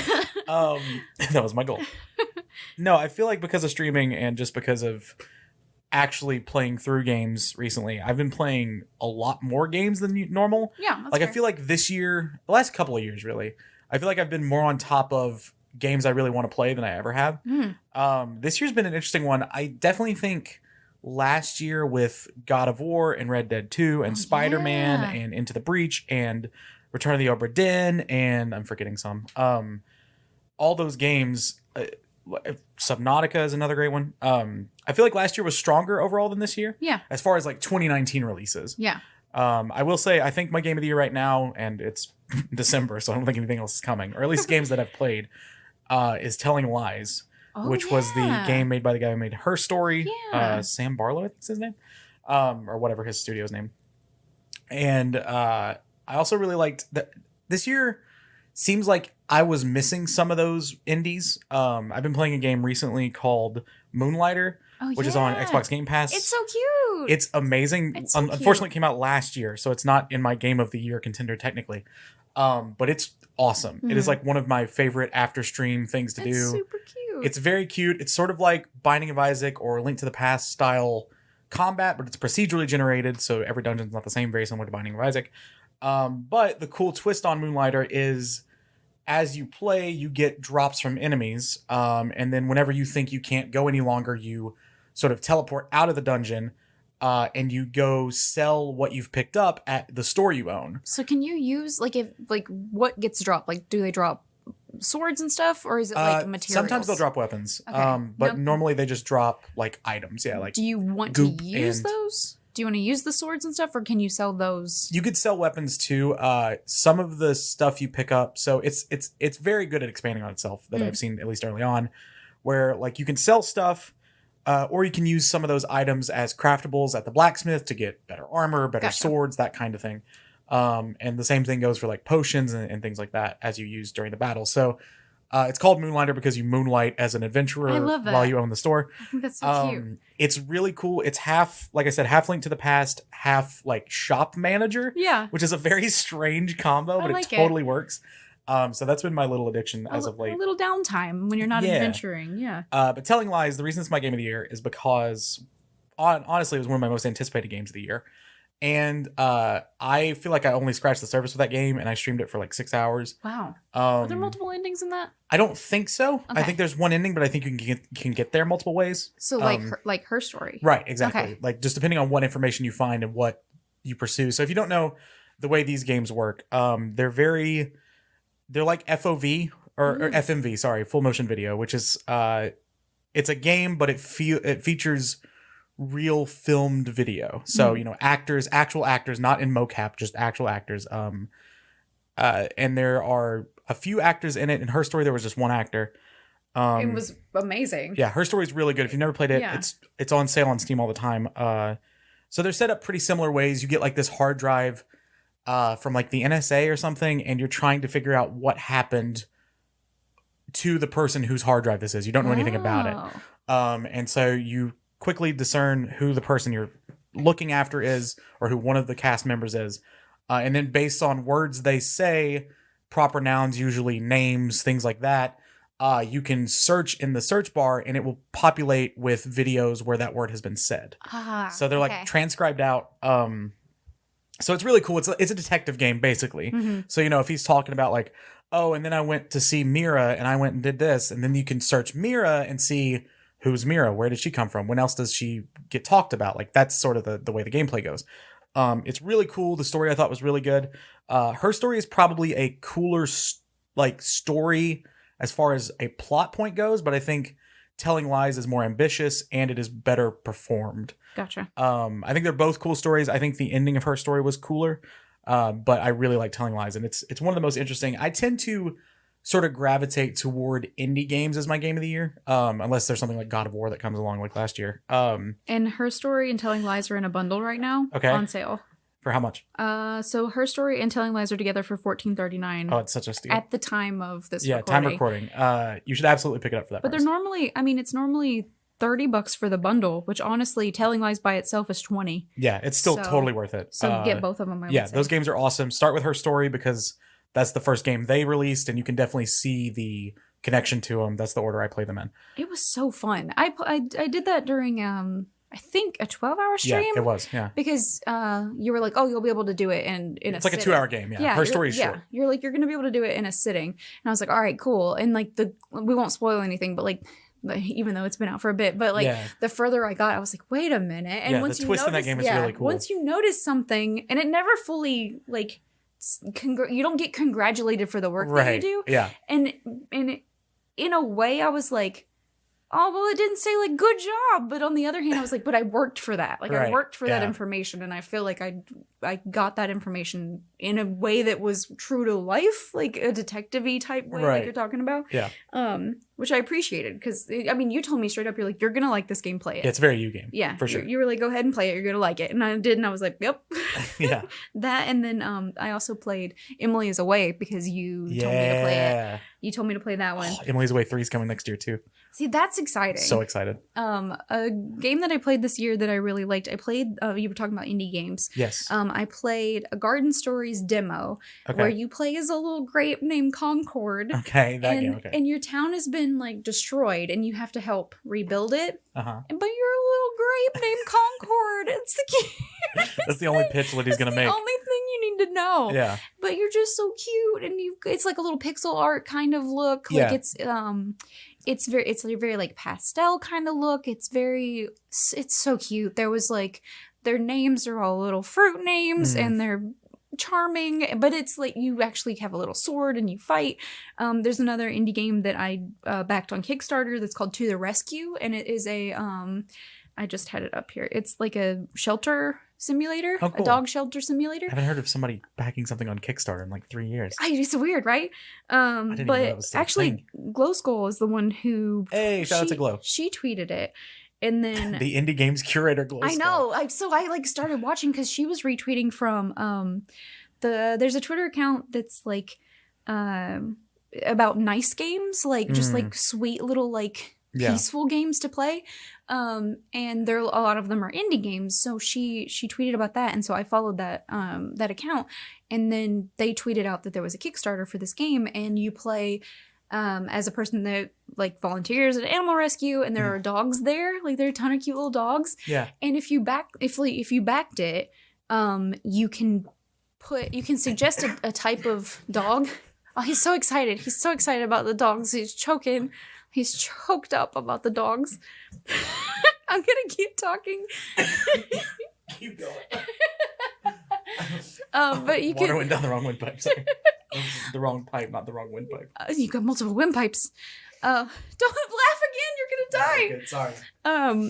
That was my goal. No, I feel like because of streaming and just because of actually playing through games recently, I've been playing a lot more games than normal. Yeah, like fair. I feel like this year, the last couple of years really, I feel like I've been more on top of games I really want to play than I ever have. This year's been an interesting one. I definitely think last year with God of War and Red Dead 2 and Spider-Man and Into the Breach and Return of the Obra Dinn and I'm forgetting some. All those games, Subnautica is another great one. I feel like last year was stronger overall than this year. Yeah. As far as like 2019 releases. Yeah. I will say I think my game of the year right now, and it's December, so I don't think anything else is coming, or at least games that I've played, is Telling Lies. Which was the game made by the guy who made Her Story. Sam Barlow, I think is his name. Or whatever his studio's name. And I also really liked that this year. seems like I was missing some of those indies. I've been playing a game recently called Moonlighter, which is on Xbox Game Pass. It's so cute. It's amazing. It's so unfortunately, it came out last year, so it's not in my Game of the Year contender technically. But it's awesome. It is like one of my favorite after stream things to do. It's super cute. It's very cute. It's sort of like Binding of Isaac or Link to the Past style combat, but it's procedurally generated, so every dungeon's not the same, very similar to Binding of Isaac. But the cool twist on Moonlighter is as you play, you get drops from enemies. And then whenever you think you can't go any longer, you sort of teleport out of the dungeon and you go sell what you've picked up at the store you own. So can you use what gets dropped? Like, do they drop swords and stuff, or is it like materials? Sometimes they'll drop weapons, but normally they just drop like items. Yeah, like do you want to use those? Do you want to use the swords and stuff, or can you sell those? You could sell weapons too. Some of the stuff you pick up, so it's very good at expanding on itself that I've seen at least early on, where like you can sell stuff, or you can use some of those items as craftables at the blacksmith to get better armor, better swords, that kind of thing. And the same thing goes for like potions and things like that as you use during the battle. So it's called Moonlighter because you moonlight as an adventurer while you own the store. I think that's so cute. It's really cool. It's half, like I said, half Link to the Past, half like shop manager. Yeah. Which is a very strange combo, but it totally works. So that's been my little addiction as of late. A little downtime when you're not adventuring. Yeah. But Telling Lies, the reason it's my game of the year is because honestly, it was one of my most anticipated games of the year. And I feel like I only scratched the surface with that game, and I streamed it for like 6 hours. Wow. Are there multiple endings in that? I don't think so. Okay. I think there's one ending, but I think you can get there multiple ways. So like her story. Right, exactly. Okay. Like just depending on what information you find and what you pursue. So if you don't know the way these games work, they're like FOV or FMV, sorry, full motion video, which is it's a game, but it features real filmed video. So, actual actors, not in mocap, just actual actors. And there are a few actors in it. In Her Story, there was just one actor. It was amazing. Yeah, Her Story is really good. If you've never played it, it's on sale on Steam all the time. So they're set up pretty similar ways. You get like this hard drive from like the NSA or something, and you're trying to figure out what happened to the person whose hard drive this is. You don't know anything about it. And so you quickly discern who the person you're looking after is, or who one of the cast members is. And then based on words they say, proper nouns, usually names, things like that, you can search in the search bar and it will populate with videos where that word has been said. So they're like transcribed out. So it's really cool. It's a detective game, basically. Mm-hmm. So, if he's talking about like, oh, and then I went to see Mira and I went and did this. And then you can search Mira and see who's Mira? Where did she come from? When else does she get talked about? Like that's sort of the way the gameplay goes. It's really cool. The story I thought was really good. Her Story is probably a cooler story as far as a plot point goes, but I think Telling Lies is more ambitious and it is better performed. Gotcha. I think they're both cool stories. I think the ending of Her Story was cooler, but I really like Telling Lies, and it's one of the most interesting. I tend to sort of gravitate toward indie games as my game of the year, unless there's something like God of War that comes along like last year. And Her Story and Telling Lies are in a bundle right now. Okay. On sale. For how much? So Her Story and Telling Lies are together for $14.39. Oh, it's such a steal. At the time of this recording. Time recording. You should absolutely pick it up for that But price. They're normally, it's normally $30 for the bundle, which honestly, Telling Lies by itself is $20. Yeah, it's still totally worth it. So get both of them, I would say. Those games are awesome. Start with Her Story because that's the first game they released, and you can definitely see the connection to them. That's the order I play them in. It was so fun. I did that during I think a 12-hour stream. Yeah, it was. Yeah, because you were like, oh, you'll be able to do it in it's like a 2-hour game. Yeah, Her Story is short. You're like, you're gonna be able to do it in a sitting, and I was like, all right, cool. And like we won't spoil anything, but like. Even though it's been out for a bit, but like the further I got, I was like, wait a minute. And once the twist in that game is really cool. Once you notice something, and it never fully like you don't get congratulated for the work that you do. Yeah. And in a way, I was like, oh, well, it didn't say like good job. But on the other hand, I was like, but I worked for that. Like I worked for that information, and I feel like I got that information in a way that was true to life, like a detective-y type way, like you're talking about. Yeah. which I appreciated because, I mean, you told me straight up, you're like, you're going to like this game, play it. Yeah, it's a very you game. Yeah. For sure. You were like, go ahead and play it. You're going to like it. And I did. And I was like, yep. Yeah. That. And then I also played Emily is Away because you told me to play it. You told me to play that one. Oh, Emily's Away 3 is coming next year too. See, that's exciting. So excited. A game that I played this year that I really liked. I played. You were talking about indie games. Yes. I played a Garden Stories demo where you play as a little grape named Concord. Okay, that game. Okay. And your town has been like destroyed, and you have to help rebuild it. But you're a little grape named Concord. It's the cute. That's the only pitch Lidi's gonna make. The only thing you need to know. Yeah. But you're just so cute, and it's like a little pixel art kind of look. Yeah. Like it's very like pastel kind of look. It's so cute. There was like their names are all little fruit names and they're charming, but it's like you actually have a little sword and you fight. There's another indie game that I backed on Kickstarter that's called To the Rescue, and it is a I just had it up here. It's like a shelter simulator, cool. A dog shelter simulator. I haven't heard of somebody backing something on Kickstarter in like 3 years. It's weird, right? I didn't even know that was still a thing. Glow Skull is the one who. Hey, shout out to Glow. She tweeted it, and then the indie games curator Glow. I know. I like started watching because she was retweeting from there's a Twitter account that's like about nice games, like just like sweet little like peaceful games to play. And there a lot of them are indie games. So she tweeted about that, and so I followed that account, and then they tweeted out that there was a Kickstarter for this game, and you play as a person that like volunteers at animal rescue, and there are dogs there, like there are a ton of cute little dogs. Yeah. And if you backed it, you can suggest a type of dog. Oh, he's so excited. He's so excited about the dogs. He's choking. He's choked up about the dogs. I'm going to keep talking. Keep going. But you Water went down the wrong windpipe. Sorry. The wrong pipe, not the wrong windpipe. You got multiple windpipes. Don't laugh again. You're going to die. Okay, sorry.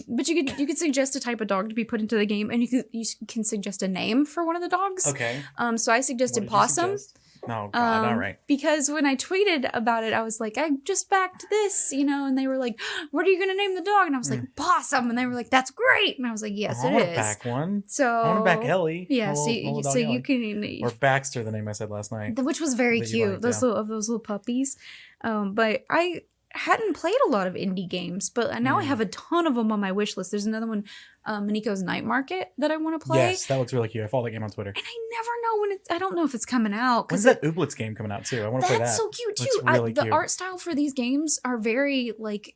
But you could suggest a type of dog to be put into the game, and you can suggest a name for one of the dogs. Okay. So I suggested Possum. Oh, God, all right. Because when I tweeted about it, I was like, I just backed this, and they were like, what are you going to name the dog? And I was like, Possum. And they were like, that's great. And I was like, yes, it is. I want to back one. So I want to back Ellie. Yeah, so you can. Or Baxter, the name I said last night. Which was very cute. Those little puppies. But I hadn't played a lot of indie games, but now I have a ton of them on my wish list. There's another one, Miniko's Night Market, that I want to play. Yes, that looks really cute. I follow that game on Twitter. And I never know when I don't know if it's coming out. When's that Ooblets game coming out too? I want to play that. That's so cute too. Really the cute. art style for these games are very like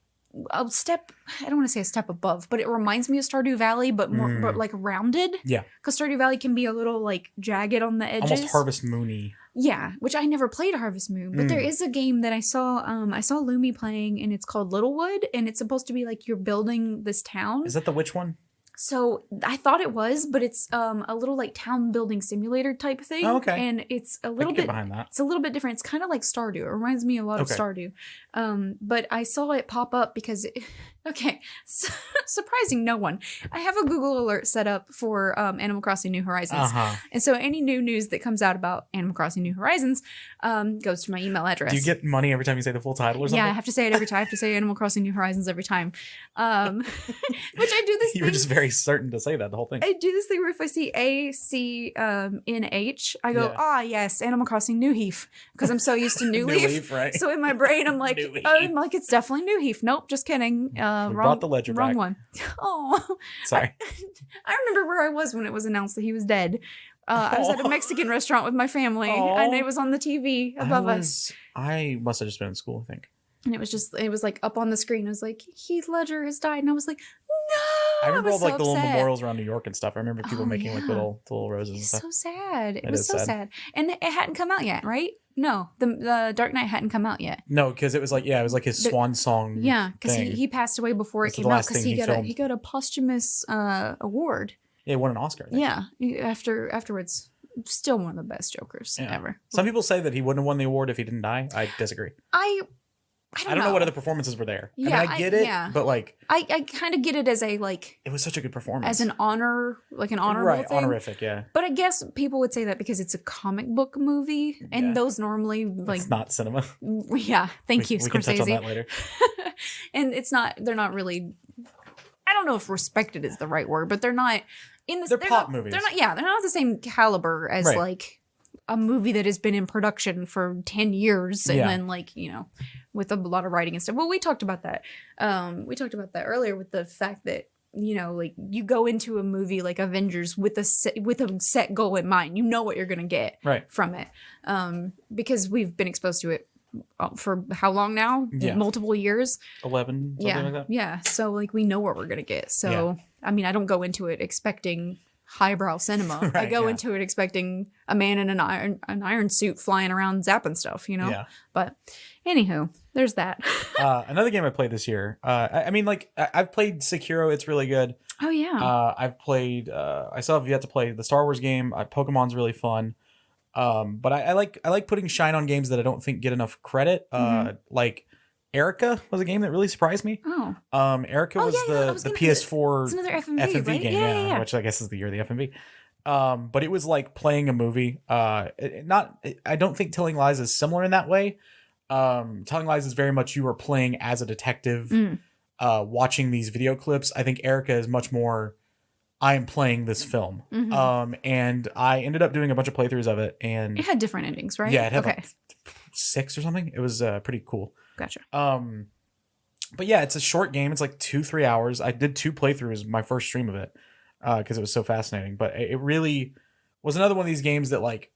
a step. I don't want to say a step above, but it reminds me of Stardew Valley, but more but like rounded. Yeah, because Stardew Valley can be a little like jagged on the edges, almost Harvest Moony. Yeah, which I never played Harvest Moon, but there is a game that I saw Lumi playing, and it's called Littlewood, and it's supposed to be like you're building this town. Is that the witch one? So I thought it was, but it's a little like town building simulator type thing. Oh, okay. And it's a little bit behind that. It's a little bit different. It's kind of like Stardew. It reminds me a lot of Stardew. But I saw it pop up because surprising no one. I have a Google alert set up for Animal Crossing New Horizons. And so any new news that comes out about Animal Crossing New Horizons goes to my email address. Do you get money every time you say the full title or something? Yeah, I have to say it every time. I have to say Animal Crossing New Horizons every time. Which I do this You were just very certain to say that the whole thing. I do this thing where if I see ACNH, I go, yes, Animal Crossing New Heath, because I'm so used to New Leaf. Right? So in my brain, I'm like, it's definitely New Heath. Nope, just kidding. Brought the ledger wrong back. One. Oh, sorry. I remember where I was when it was announced that he was dead. I was at a Mexican restaurant with my family, and it was on the TV above us. I must have just been in school, I think. And it was like up on the screen. It was like, Heath Ledger has died. And I was like, no. I remember all so like the little memorials around New York and stuff. I remember people making like little roses and stuff. So sad. It was so sad. And it hadn't come out yet, right? No, the Dark Knight hadn't come out yet. No, because it was like his swan song. Yeah, because he passed away before it came out because he got a posthumous award. Yeah, he won an Oscar. Yeah, afterwards, still one of the best Jokers ever. Some people say that he wouldn't have won the award if he didn't die. I disagree. I don't know what other performances were there. Yeah, I get it, but like I kind of get it as a like it was such a good performance. As an honor, like an honorable thing. Honorific, yeah. But I guess people would say that because it's a comic book movie, and those normally like it's not cinema. Yeah, thank you, Scorsese. We can touch on that later. And they're not really. I don't know if respected is the right word, but they're not in this. They're pop movies. They're not the same caliber as like a movie that has been in production for 10 years and then like, with a lot of writing and stuff. Well, we talked about that. We talked about that earlier with the fact that, like you go into a movie like Avengers with a set goal in mind. You know what you're going to get from it. Because we've been exposed to it for how long now? Multiple years. 11, something like that. Yeah. So like we know what we're going to get. So, I mean, I don't go into it expecting highbrow cinema. I go into it expecting a man in an iron suit flying around zapping stuff, But anywho, there's that. Another game I played this year. I mean, like I've played Sekiro. It's really good. Oh yeah. I've played. I still have yet to play the Star Wars game. Pokemon's really fun. But I like putting shine on games that I don't think get enough credit. Like Erica was a game that really surprised me. Erica was the PS4 it's another FMV right? game, yeah, which I guess is the year of the FMV. But it was like playing a movie. I don't think Telling Lies is similar in that way. Telling Lies is very much you are playing as a detective, watching these video clips. I think Erica is much more I am playing this film. And I ended up doing a bunch of playthroughs of it, and it had different endings, right? Yeah, it had like 6 or something. It was pretty cool. Gotcha. But yeah, it's a short game. It's like 2-3 hours. I did 2 playthroughs my first stream of it because it was so fascinating. But it really was another one of these games that like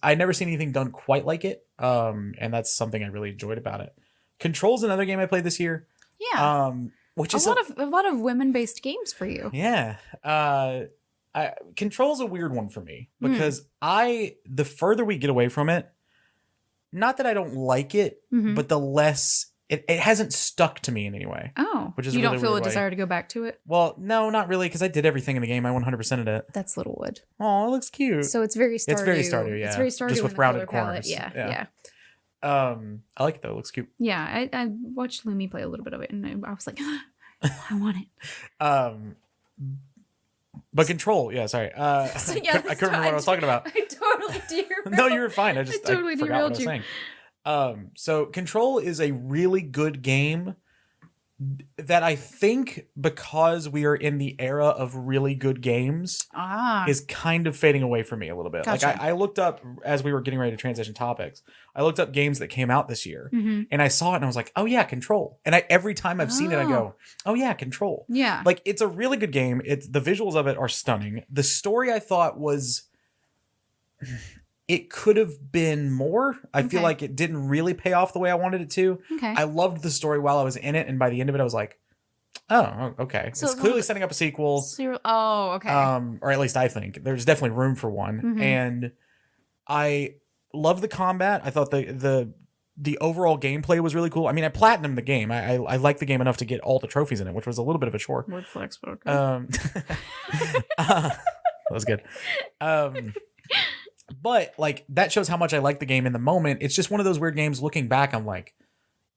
I'd never seen anything done quite like it. And that's something I really enjoyed about it. Control's another game I played this year. Yeah. Which is a lot of women-based games for you. Yeah. Control's a weird one for me because the further we get away from it, not that I don't like it, but the less it hasn't stuck to me in any way. Oh, which is you really don't feel a weird desire to go back to it? Well, no, not really, because I did everything in the game. I 100%ed it. That's Littlewood. Oh, it looks cute. So it's very Stardew. It's very Stardew, yeah. It's very Stardew just with rounded corners. Yeah. I like it though. It looks cute. Yeah, I watched Lumi play a little bit of it, and I was like, I want it. But Control, yeah, sorry. I couldn't remember what I was talking about. I totally derailed. No, you were fine. I totally forgot what I was saying. So Control is a really good game that I think, because we are in the era of really good games, is kind of fading away from me a little bit. Gotcha. Like I looked up, as we were getting ready to transition topics, I looked up games that came out this year, and I saw it and I was like, oh yeah, Control. And every time I've seen it, I go, oh yeah, Control. Yeah. Like it's a really good game. The visuals of it are stunning. The story I thought was... It could have been more. I feel like it didn't really pay off the way I wanted it to. Okay. I loved the story while I was in it, and by the end of it, I was like, oh, okay. So it's clearly setting up a sequel. Oh, okay. Or at least I think. There's definitely room for one. And I love the combat. I thought the overall gameplay was really cool. I mean, I platinumed the game. I liked the game enough to get all the trophies in it, which was a little bit of a chore. Word flex, but okay. That was good. But like that shows how much I like the game in the moment. It's just one of those weird games. Looking back, I'm like,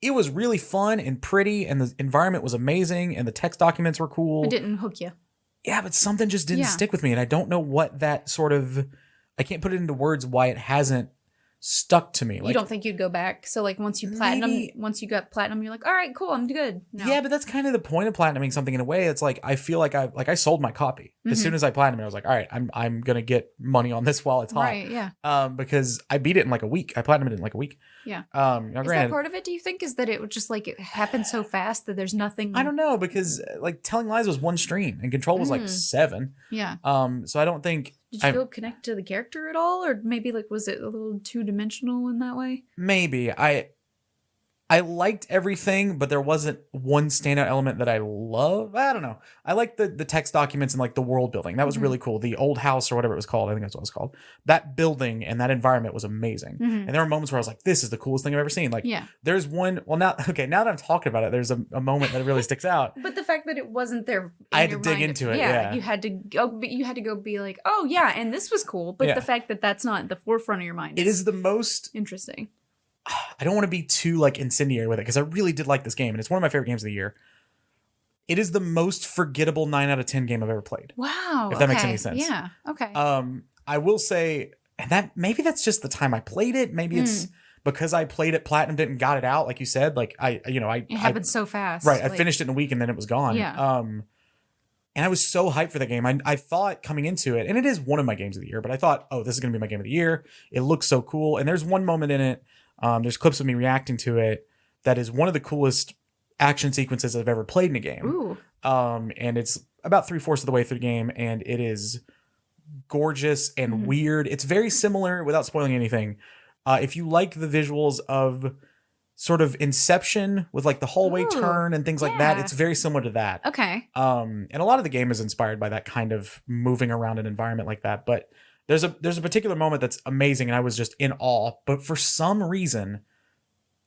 it was really fun and pretty, and the environment was amazing, and the text documents were cool. It didn't hook you. Yeah, but something just didn't stick with me, and I don't know what that sort of. I can't put it into words why it hasn't stuck to me. Like, you don't think you'd go back? So like once you got platinum, you're like, all right, cool, I'm good. No. Yeah, but that's kind of the point of platinuming something in a way. It's like I feel like I sold my copy as soon as I platinumed. I was like, all right, I'm gonna get money on this while it's hot. Right. Yeah. Because I beat it in like a week. I platinumed it in like a week. Yeah. Now, is that part of it? Do you think is that it would just like it happened so fast that there's nothing? I don't know, because like Telling Lies was 1 stream and Control was like 7. Yeah. So I don't think. Did you feel connected to the character at all, or maybe like was it a little 2-dimensional in that way? Maybe I liked everything, but there wasn't one standout element that I love. I don't know. I liked the text documents and like the world building. That was really cool. The old house or whatever it was called. I think that's what it was called. That building and that environment was amazing. And there were moments where I was like, this is the coolest thing I've ever seen. Like there's one, well now that I'm talking about it, there's a moment that really sticks out. But the fact that it wasn't there. I had to dig into it. Yeah. You had to go be like, oh yeah, and this was cool. But the fact that that's not at the forefront of your mind. It is the most interesting. I don't want to be too like incendiary with it because I really did like this game and it's one of my favorite games of the year. It is the most forgettable 9 out of 10 game I've ever played. Wow. If that makes any sense. Yeah. Okay. I will say, and that maybe that's just the time I played it. Maybe it's because I played it, platinumed it, and got it out. Like you said, like it happened so fast. Right. I finished it in a week and then it was gone. Yeah. And I was so hyped for the game. I thought coming into it, and it is one of my games of the year, but I thought, oh, this is going to be my game of the year. It looks so cool. And there's one moment in it, there's clips of me reacting to it, that is one of the coolest action sequences I've ever played in a game. Ooh. And it's about 3/4 of the way through the game, and it is gorgeous and weird. It's very similar, without spoiling anything. If you like the visuals of sort of Inception with like the hallway turn and things like that, it's very similar to that. Okay. And a lot of the game is inspired by that kind of moving around an environment like that. But there's a particular moment that's amazing, and I was just in awe. But for some reason,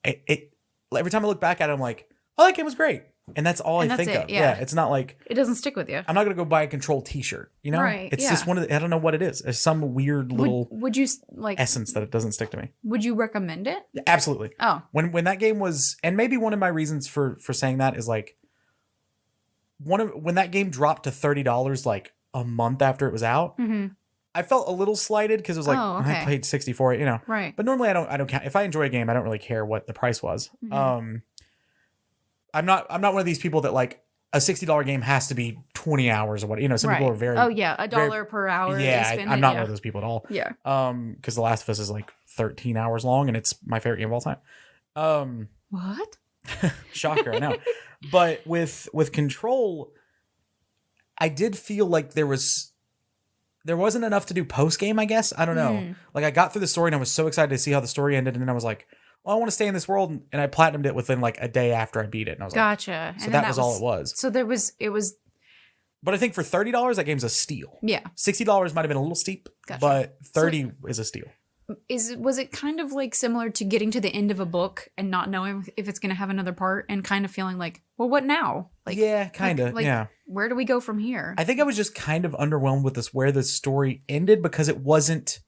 it every time I look back at it, I'm like, oh, that game was great. And that's all I think of. Yeah. It's not like it doesn't stick with you. I'm not going to go buy a Control t-shirt, you know? Right. It's just one of the, I don't know what it is. It's some weird little would you like essence that it doesn't stick to me. Would you recommend it? Absolutely. Oh. When that game was, and maybe one of my reasons for saying that is like when that game dropped to $30 like a month after it was out, I felt a little slighted because it was like I paid $60 for it, you know. Right. But normally I don't count. If I enjoy a game, I don't really care what the price was. I'm not one of these people that like a $60 game has to be 20 hours or what, you know, some people are very $1 per hour. Yeah, I'm not one of those people at all. Yeah. Because The Last of Us is like 13 hours long and it's my favorite game of all time. What? Shocker, I know. But with Control, I did feel like there wasn't enough to do post game, I guess. I don't know. Like I got through the story and I was so excited to see how the story ended, and then I was like, well, I want to stay in this world, and I platinumed it within like a day after I beat it. And I was gotcha. Like, so that was all it was. So it was. But I think for $30, that game's a steal. Yeah. $60 might have been a little steep, but 30 is a steal. Was it kind of like similar to getting to the end of a book and not knowing if it's going to have another part and kind of feeling like, well, what now? Like, yeah, kind of. Yeah. Where do we go from here? I think I was just kind of underwhelmed with where the story ended because it wasn't.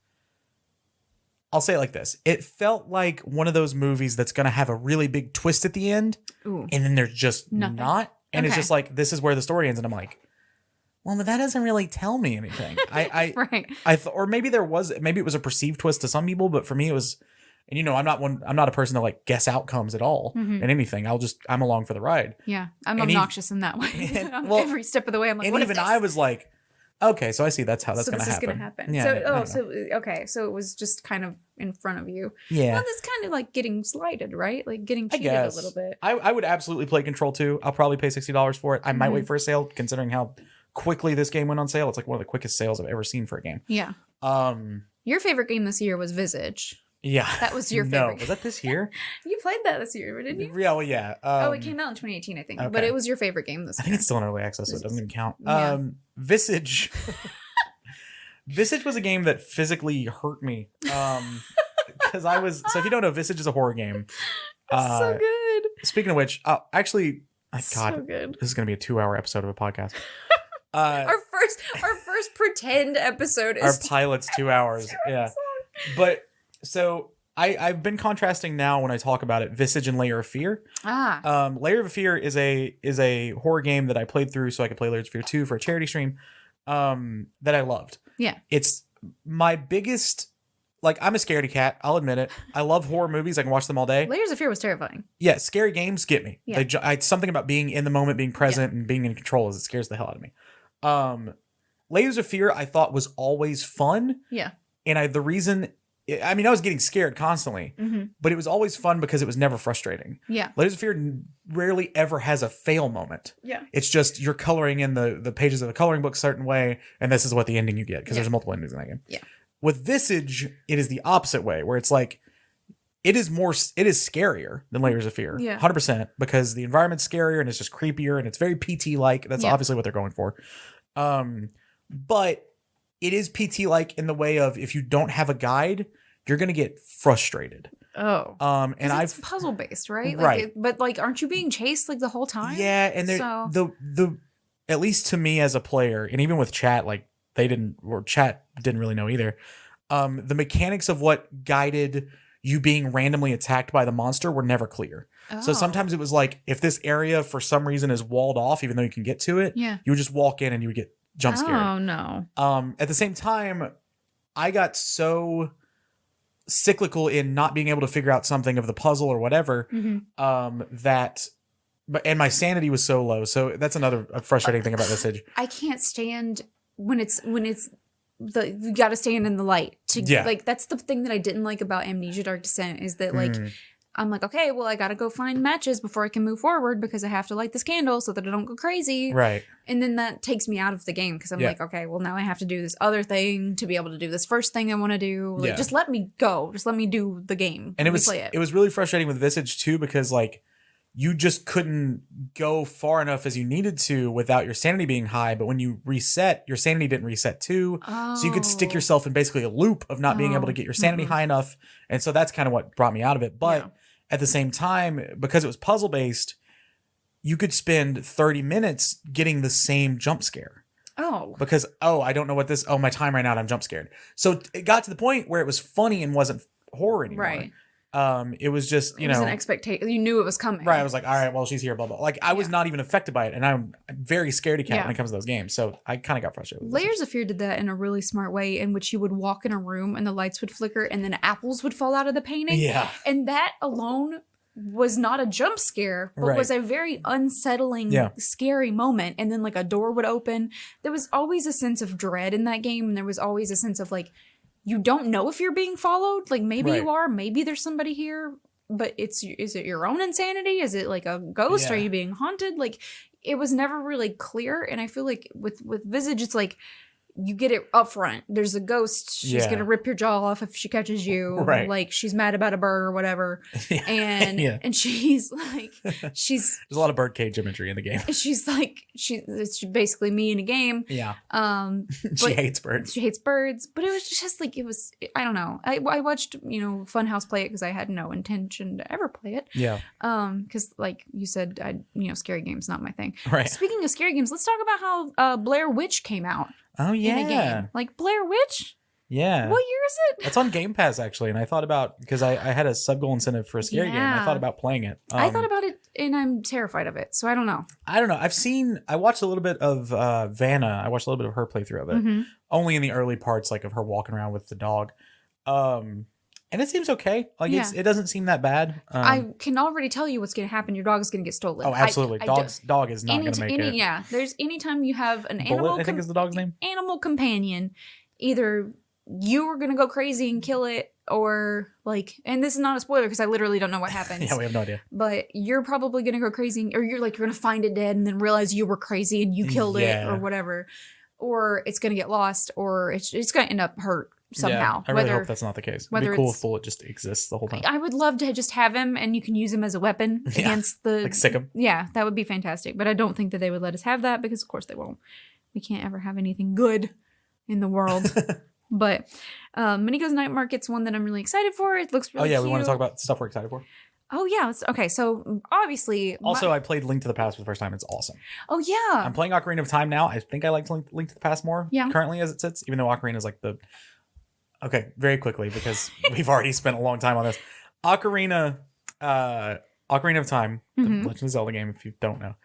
I'll say it like this. It felt like one of those movies that's going to have a really big twist at the end. Ooh. And then there's just not. And it's just like, this is where the story ends. And I'm like, well, but that doesn't really tell me anything. Right. Or maybe it was a perceived twist to some people, but for me it was, and you know, I'm not a person to like guess outcomes at all in anything. I'm along for the ride. Yeah. I'm obnoxious in that way. Every step of the way I'm like, and what even is this? I was like, okay, so I see that's how that's going to happen. This is going to happen. Yeah, So it was just kind of in front of you. Yeah. Well, that's kind of like getting slighted, right? Like getting cheated a little bit. I would absolutely play Control 2. I'll probably pay $60 for it. I might wait for a sale, considering how quickly this game went on sale. It's like one of the quickest sales I've ever seen for a game. Yeah. Your favorite game this year was Visage. Yeah. That was your favorite. No, was that this year? You played that this year, didn't you? Yeah, well, yeah. It came out in 2018, I think. Okay. But it was your favorite game this year. I think it's still in early access, so it doesn't even count. Yeah. Visage. Visage was a game that physically hurt me. Because so if you don't know, Visage is a horror game. So good. Speaking of which, actually, God, so good. This is going to be a 2-hour episode of a podcast. Our first pretend episode is our pilot's 2 hours. Yeah. But so I've been contrasting now when I talk about it, Visage and Layer of Fear. Layer of Fear is a horror game that I played through so I could play Layers of Fear 2 for a charity stream that I loved. Yeah. It's my biggest, like, I'm a scaredy cat. I'll admit it. I love horror movies. I can watch them all day. Layers of Fear was terrifying. Yeah. Scary games get me. Yeah. It's something about being in the moment, being present, and being in control it scares the hell out of me. Layers of Fear I thought was always fun. Yeah. And I was getting scared constantly, but it was always fun because it was never frustrating. Yeah. Layers of Fear rarely ever has a fail moment. Yeah. It's just you're coloring in the pages of the coloring book a certain way, and this is what the ending you get, because there's multiple endings in that game. Yeah. With Visage, it is the opposite way, where it's like, it is scarier than Layers of Fear. Yeah. 100%, because the environment's scarier and it's just creepier and it's very PT-like. That's obviously what they're going for. But it is PT-like in the way of, if you don't have a guide, you're going to get frustrated. Oh. And it's puzzle based, right? Right. But like, aren't you being chased like the whole time? Yeah. And the at least to me as a player, and even with chat, like chat didn't really know either. The mechanics of what guided you being randomly attacked by the monster were never clear. So sometimes it was like, if this area for some reason is walled off, even though you can get to it, you would just walk in and you would get jump scared. Oh, no. At the same time, I got so cyclical in not being able to figure out something of the puzzle or whatever, and my sanity was so low. So that's another frustrating thing about Visage. I can't stand when it's you got to stand in the light like, that's the thing that I didn't like about Amnesia Dark Descent, is that like I'm like, okay, well, I gotta go find matches before I can move forward because I have to light this candle so that I don't go crazy. Right. And then that takes me out of the game because I'm like, okay, well, now I have to do this other thing to be able to do this first thing I want to do. Like, just let me go. Just let me do the game. And it was really frustrating with Visage too, because like you just couldn't go far enough as you needed to without your sanity being high. But when you reset, your sanity didn't reset too. So you could stick yourself in basically a loop of not being able to get your sanity high enough. And so that's kind of what brought me out of it. But at the same time, because it was puzzle based, you could spend 30 minutes getting the same jump scare. Because, I don't know what this, my time ran out, I'm jump scared. So it got to the point where it was funny and wasn't horror anymore. Right. It was just, it was an expectation. You knew it was coming. Right. I was like, all right, well, she's here, blah, blah. Like, I was not even affected by it. And I'm very scaredy cat when it comes to those games. So I kind of got frustrated with Layers of Fear did that in a really smart way, in which you would walk in a room and the lights would flicker and then apples would fall out of the painting. Yeah. And that alone was not a jump scare, but was a very unsettling, scary moment. And then like a door would open. There was always a sense of dread in that game. And there was always a sense of like, you don't know if you're being followed. Like maybe you are, maybe there's somebody here, but is it your own insanity? Is it like a ghost? Are you being haunted? Like it was never really clear. And I feel like with Visage, it's like, you get it up front. There's a ghost. She's going to rip your jaw off if she catches you. Right. Like she's mad about a bird or whatever. And she's like, there's a lot of birdcage imagery in the game. She's like, it's basically me in a game. Yeah. She hates birds. She hates birds. But it was just like, I don't know. I watched, Funhouse play it because I had no intention to ever play it. Yeah. Because like you said, scary games, not my thing. Right. Speaking of scary games, let's talk about how Blair Witch came out. Oh, yeah. In a game. Like Blair Witch? Yeah. What year is it? It's on Game Pass, actually. And I thought about, because I had a sub-goal incentive for a scary game. I thought about playing it. I thought about it and I'm terrified of it. So I don't know. I watched a little bit of Vanna. I watched a little bit of her playthrough of it. Only in the early parts, like of her walking around with the dog. And it seems okay. Like it doesn't seem that bad. I can already tell you what's going to happen. Your dog is going to get stolen. Oh, absolutely. Dog is not going to make it. Yeah. There's anytime you have an Bullet, animal. I think is the dog's name. Animal companion. Either you are going to go crazy and kill it, or like, and this is not a spoiler because I literally don't know what happens. Yeah, we have no idea. But you're probably going to go crazy, or you're going to find it dead and then realize you were crazy and you killed it or whatever. Or it's going to get lost, or it's going to end up hurt somehow. Yeah, I really hope that's not the case. It'd be cool if Bullet just exists the whole time. I would love to just have him and you can use him as a weapon against the... Like sick him. Yeah, that would be fantastic. But I don't think that they would let us have that because of course they won't. We can't ever have anything good in the world. But Miniko's Night Market's one that I'm really excited for. It looks really cute. We want to talk about stuff we're excited for. Oh, yeah. Okay, so obviously... Also, I played Link to the Past for the first time. It's awesome. Oh, yeah. I'm playing Ocarina of Time now. I think I like Link to the Past more currently as it sits, even though Ocarina is like the... Okay, very quickly, because we've already spent a long time on this. Ocarina of Time, the Legend of Zelda game, if you don't know,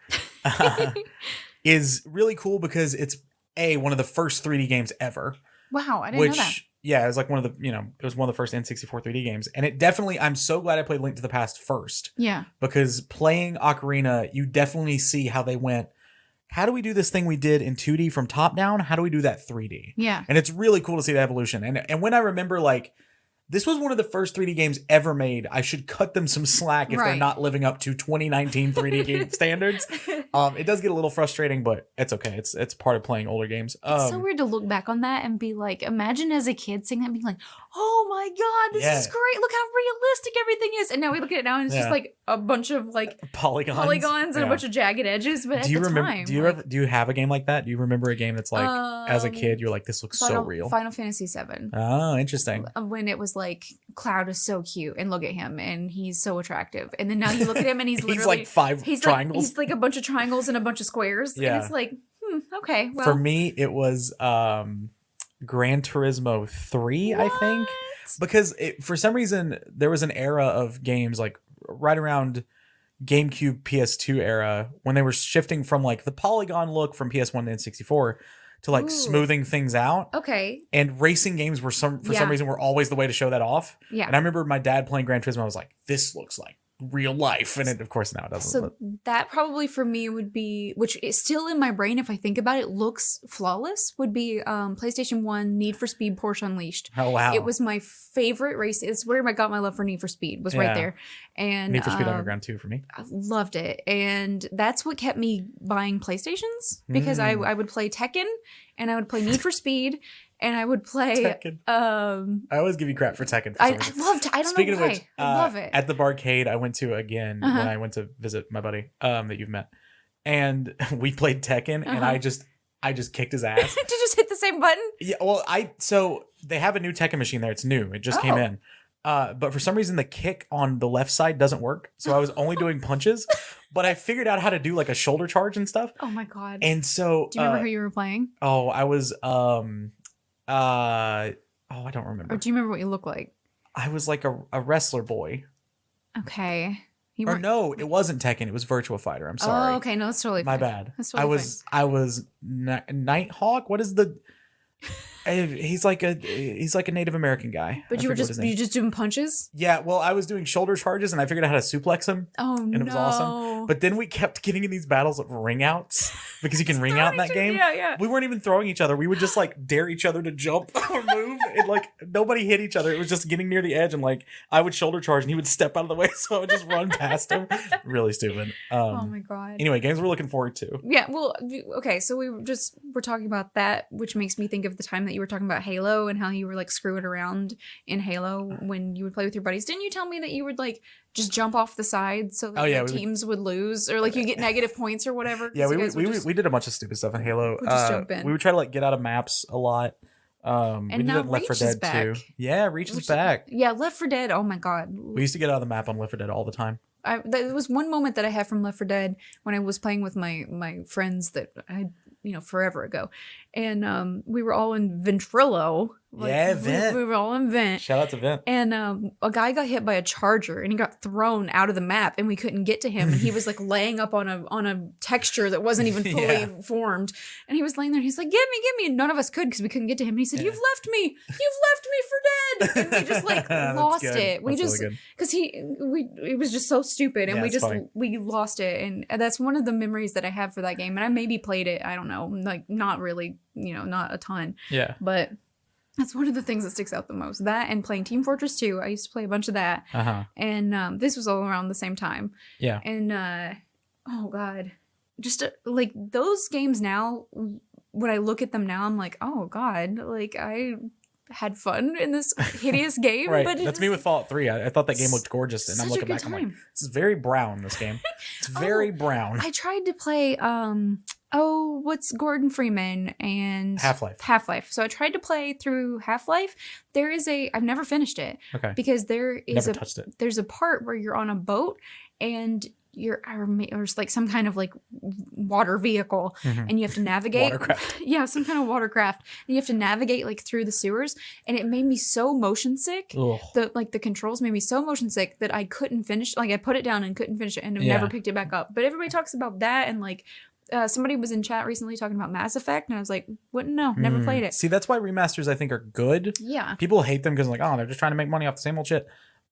is really cool because it's one of the first 3D games ever. Wow, I didn't know that. Yeah, it was like one of the, it was one of the first N64 3D games. And it definitely, I'm so glad I played Link to the Past first. Yeah. Because playing Ocarina, you definitely see how they went, how do we do this thing we did in 2D from top down? How do we do that 3D? Yeah. And it's really cool to see the evolution. And when I remember, like, this was one of the first 3D games ever made. I should cut them some slack if they're not living up to 2019 3D game standards. It does get a little frustrating, but it's okay. It's part of playing older games. It's so weird to look back on that and be like, imagine as a kid seeing that and being like, oh my God, this is great. Look how realistic everything is. And now we look at it now and it's just like a bunch of like polygons and a bunch of jagged edges. But do you have a game like that? Do you remember a game that's like, as a kid, you're like, this looks so real? Final Fantasy VII. Oh, interesting. When it was like, Cloud is so cute and look at him and he's so attractive. And then now you look at him and he's literally he's like triangles. He's like a bunch of triangles and a bunch of squares. Yeah. And it's like, okay. Well. For me, it was Gran Turismo 3, I think. Because for some reason, there was an era of games like right around GameCube PS2 era when they were shifting from like the polygon look from PS1 to N64 to like smoothing things out. Okay. And racing games were some reason were always the way to show that off. Yeah. And I remember my dad playing Gran Turismo. I was like, this looks like real life. And of course now it doesn't. So that probably for me would be, which is still in my brain if I think about it, looks flawless, would be PlayStation 1 Need for Speed Porsche Unleashed. Oh, wow. It was my favorite race. It's where I got my love for Need for Speed, was right there. And Need for Speed Underground 2 for me. I loved it. And that's what kept me buying PlayStations, because I would play Tekken and I would play Need for Speed. And I would play Tekken. I always give you crap for Tekken. I loved. I don't Speaking know why. of which, I love it. At the barcade I went to again when I went to visit my buddy that you've met, and we played Tekken, and I just kicked his ass. Did you just hit the same button? Yeah. Well, so they have a new Tekken machine there. It's new. It just came in. But for some reason the kick on the left side doesn't work. So I was only doing punches, but I figured out how to do like a shoulder charge and stuff. Oh my god. And so do you remember who you were playing? Oh, I was I don't remember. Or do you remember what you look like? I was like a wrestler boy. Okay. Or no, it wasn't Tekken. It was Virtua Fighter. I'm sorry. Oh, okay. No, that's totally my fine. bad. That's totally I was Nighthawk. What is the? He's like a Native American guy. But you just doing punches? Yeah, well, I was doing shoulder charges and I figured out how to suplex him. Oh, and it was awesome. But then we kept getting in these battles of ring outs because you can ring out in that game. Yeah. We weren't even throwing each other. We would just like dare each other to jump or move. And like nobody hit each other. It was just getting near the edge and like I would shoulder charge and he would step out of the way, so I would just run past him. Really stupid. Oh my god. Anyway, games we're looking forward to. Yeah, well, okay, so we're talking about that, which makes me think of the time that you were talking about Halo and how you were like screwing around in Halo when you would play with your buddies. Didn't you tell me that you would like just jump off the side so that your teams would lose, or like you get negative points or whatever? Yeah, we did a bunch of stupid stuff in Halo. We'll just jump in. We would try to like get out of maps a lot. We did it in Left 4 Dead too. Yeah, Reach is back. Yeah, Left 4 Dead. Oh my god. We used to get out of the map on Left 4 Dead all the time. There was one moment that I had from Left 4 Dead when I was playing with my friends that I forever ago, and we were all in Ventrilo. Vent. We were all in Vent. Shout out to Vent. And a guy got hit by a charger and he got thrown out of the map and we couldn't get to him, and he was like laying up on a texture that wasn't even fully formed, and he was laying there and he's like, get me, and none of us could because we couldn't get to him, and he said, you've left me for dead, and we just like lost it. We just because it was just so stupid, and we lost it, and that's one of the memories that I have for that game. And I maybe played it, I don't know, like not really, not a ton, but that's one of the things that sticks out the most. That and playing Team Fortress 2. I used to play a bunch of that. And this was all around the same time. Yeah. And, oh, God. Just, like, those games now, when I look at them now, I'm like, oh, God. Like, I had fun in this hideous game. Right. But that's me with Fallout 3. I thought that game looked gorgeous. And I'm looking back, I'm like, this is very brown, this game. It's very brown. I tried to play... what's Gordon Freeman and Half-Life. So I tried to play through Half-Life. I've never finished it. Okay. Because there's a part where you're on a boat and or like some kind of like water vehicle, and you have to navigate. Watercraft. Yeah, some kind of watercraft. And you have to navigate like through the sewers, and it made me so motion sick. The controls made me so motion sick that I couldn't finish. Like I put it down and couldn't finish it, and never picked it back up. But everybody talks about that, and like somebody was in chat recently talking about Mass Effect, and I was like, what? No, never played it. See, that's why remasters I think are good. Yeah. People hate them because like, oh, they're just trying to make money off the same old shit.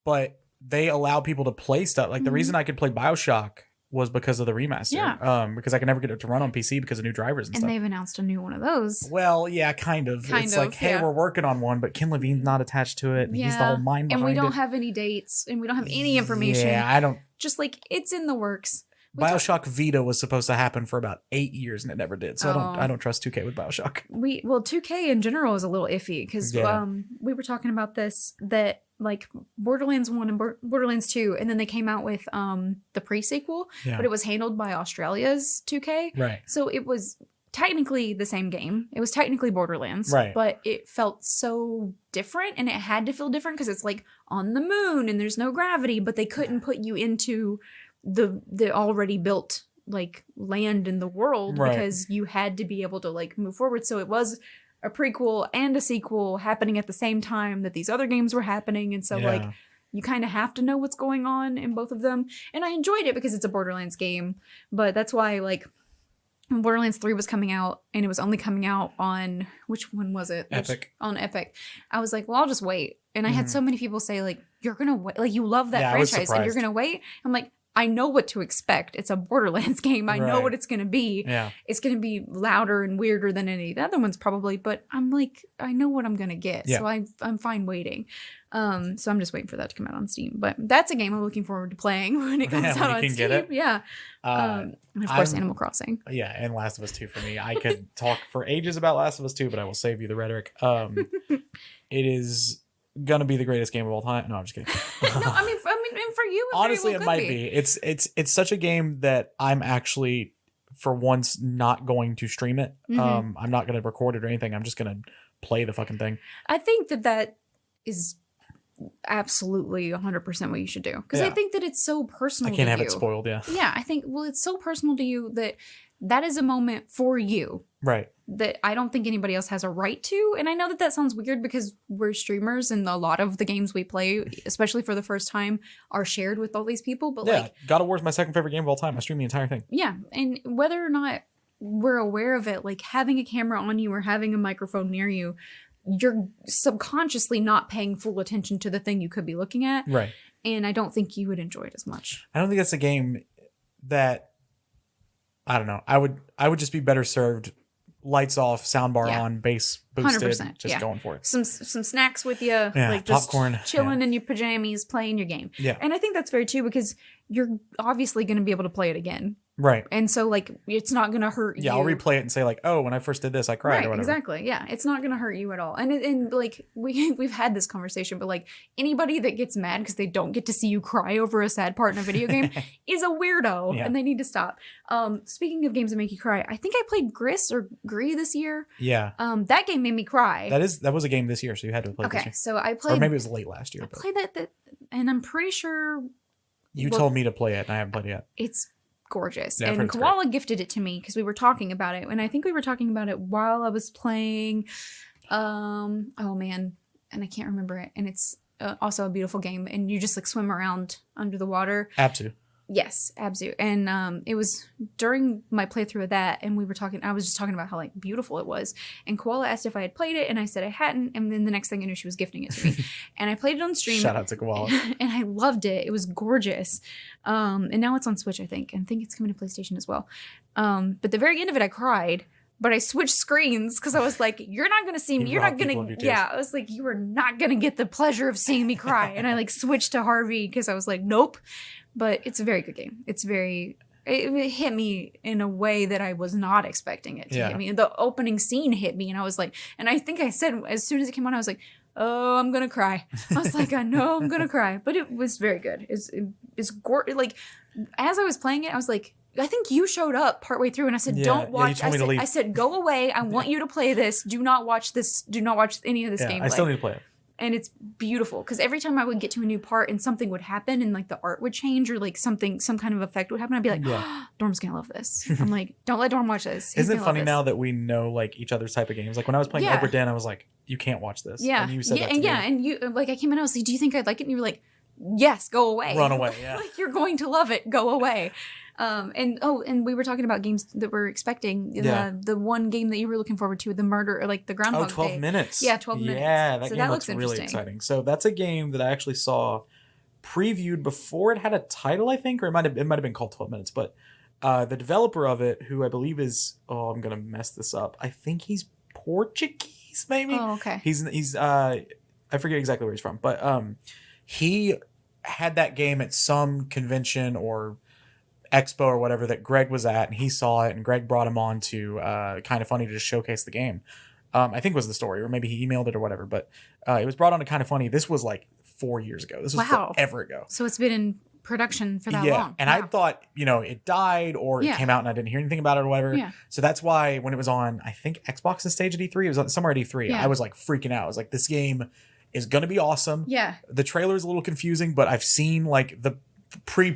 But they allow people to play stuff. Like the reason I could play BioShock was because of the remaster. Yeah. Because I could never get it to run on PC because of new drivers and stuff. And they've announced a new one of those. Well, yeah, kind of. It's like, hey, we're working on one, but Ken Levine's not attached to it. Yeah. He's the whole mind behind it. And we don't have any dates, and we don't have any information. Yeah, I don't. Just like, it's in the works. BioShock Vita was supposed to happen for about 8 years and it never did. So I don't trust 2K with BioShock. 2K in general is a little iffy because we were talking about this, that like Borderlands 1 and Borderlands 2, and then they came out with the pre-sequel, but it was handled by Australia's 2K. Right. So it was technically the same game. It was technically Borderlands, right, but it felt so different, and it had to feel different because it's like on the moon and there's no gravity, but they couldn't put you into the already built like land in the world, because you had to be able to like move forward. So it was a prequel and a sequel happening at the same time that these other games were happening. And so like you kind of have to know what's going on in both of them. And I enjoyed it because it's a Borderlands game, but that's why like when Borderlands 3 was coming out and it was only coming out on, which one was it? Epic. On Epic. I was like, well, I'll just wait. And I had so many people say like, you're going to wait. Like you love that franchise and you're going to wait. I'm like, I know what to expect. It's a Borderlands game. I know what it's going to be. Yeah. It's going to be louder and weirder than any of the other ones probably, but I'm like, I know what I'm going to get. Yeah. So I'm fine waiting. So I'm just waiting for that to come out on Steam. But that's a game I'm looking forward to playing when it comes out on Steam. Yeah. And of course, Animal Crossing. Yeah, and Last of Us 2 for me. I could talk for ages about Last of Us 2, but I will save you the rhetoric. It is gonna be the greatest game of all time. No, I'm just kidding. No, I mean, for you, honestly, it might be. It's such a game that I'm actually, for once, not going to stream it. I'm not gonna record it or anything. I'm just gonna play the fucking thing. I think that is absolutely 100% what you should do, because I think that it's so personal. I can't have you. It spoiled. Yeah. I think it's so personal to you that is a moment for you. Right. That I don't think anybody else has a right to. And I know that sounds weird because we're streamers and a lot of the games we play, especially for the first time, are shared with all these people. But like, God of War is my second favorite game of all time. I stream the entire thing. Yeah. And whether or not we're aware of it, like having a camera on you or having a microphone near you, you're subconsciously not paying full attention to the thing you could be looking at. Right. And I don't think you would enjoy it as much. I don't think that's a game that, I don't know. I would just be better served lights off, soundbar on, bass boosted, 100%, just going for it. Some snacks with you, like just popcorn, chilling in your pajamas, playing your game. Yeah. And I think that's very true because you're obviously going to be able to play it again. Right. And so like it's not going to hurt you. Yeah, I'll replay it and say like, oh, when I first did this, I cried or whatever. Exactly. Yeah. It's not going to hurt you at all. And like we've had this conversation, but like anybody that gets mad because they don't get to see you cry over a sad part in a video game is a weirdo and they need to stop. Speaking of games that make you cry, I think I played Gree this year. Yeah. That game made me cry. That was a game this year, so you had to play it this year. So I played, or maybe it was late last year. I played that and I'm pretty sure you told me to play it and I haven't played it yet. It's gorgeous. Yeah, and Koala gifted it to me because we were talking about it, and I think we were talking about it while I was playing oh man, and I can't remember it, and it's also a beautiful game, and you just like swim around under the water. Absu. Yes, Absu. And it was during my playthrough of that, and I was just talking about how like beautiful it was, and Koala asked if I had played it, and I said I hadn't, and then the next thing I knew she was gifting it to me. And I played it on stream. Shout out to Koala. And I loved it. It was gorgeous. And now it's on Switch, I think it's coming to PlayStation as well. But the very end of it I cried, but I switched screens because I was like, you're not going to see me. You're not going to, I was like, you are not going to get the pleasure of seeing me cry. And I like switched to Harvey because I was like, nope. But it's a very good game. It hit me in a way that I was not expecting it to hit me. The opening scene hit me and I was like, and I think I said as soon as it came on, I was like, oh, I'm going to cry. I was like, I know I'm going to cry. But it was very good. It's gorgeous. Like, as I was playing it, I was like, I think you showed up partway through and I said, don't watch. You told me to leave. I said, go away. I want you to play this. Do not watch this. Do not watch any of this gameplay. I still need to play it. And it's beautiful because every time I would get to a new part and something would happen and like the art would change or like some kind of effect would happen, I'd be like, Dorm's gonna love this. I'm like, don't let Dorm watch this. Isn't it funny now that we know like each other's type of games? Like when I was playing Edward Den, I was like, you can't watch this. Yeah. And you said that to me. And you like I came in, I was like, do you think I'd like it? And you were like, yes, go away. Run away, yeah. Like you're going to love it. Go away. And we were talking about games that we're expecting. The one game that you were looking forward to, the murder or like the Groundhog 12 Day. minutes. Yeah, 12 minutes. Yeah, that so game looks really exciting. So that's a game that I actually saw previewed before it had a title, I think, or it might have been called 12 Minutes. But the developer of it, who I believe is, I'm gonna mess this up. I think he's Portuguese, maybe. Oh, okay. He's I forget exactly where he's from, but he had that game at some convention or expo or whatever that Greg was at, and he saw it, and Greg brought him on to Kind of Funny to just showcase the game. I think was the story, or maybe he emailed it or whatever, but it was brought on to Kind of Funny. This was like 4 years ago. This was forever ago. So it's been in production for that long. And I thought, it died or it came out and I didn't hear anything about it or whatever. Yeah. So that's why when it was on, I think Xbox's stage at E3, it was on somewhere at E3, I was like freaking out. I was like, this game is going to be awesome. Yeah. The trailer is a little confusing, but I've seen like the pre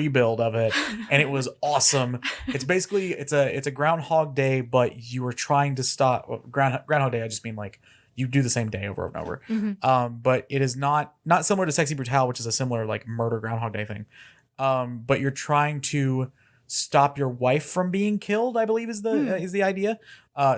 build of it, and it was awesome. It's basically it's a Groundhog Day, but you were trying to stop Groundhog Day. I just mean like you do the same day over and over. But it is not similar to Sexy Brutale, which is a similar like murder Groundhog Day thing. But you're trying to stop your wife from being killed, I believe is the idea.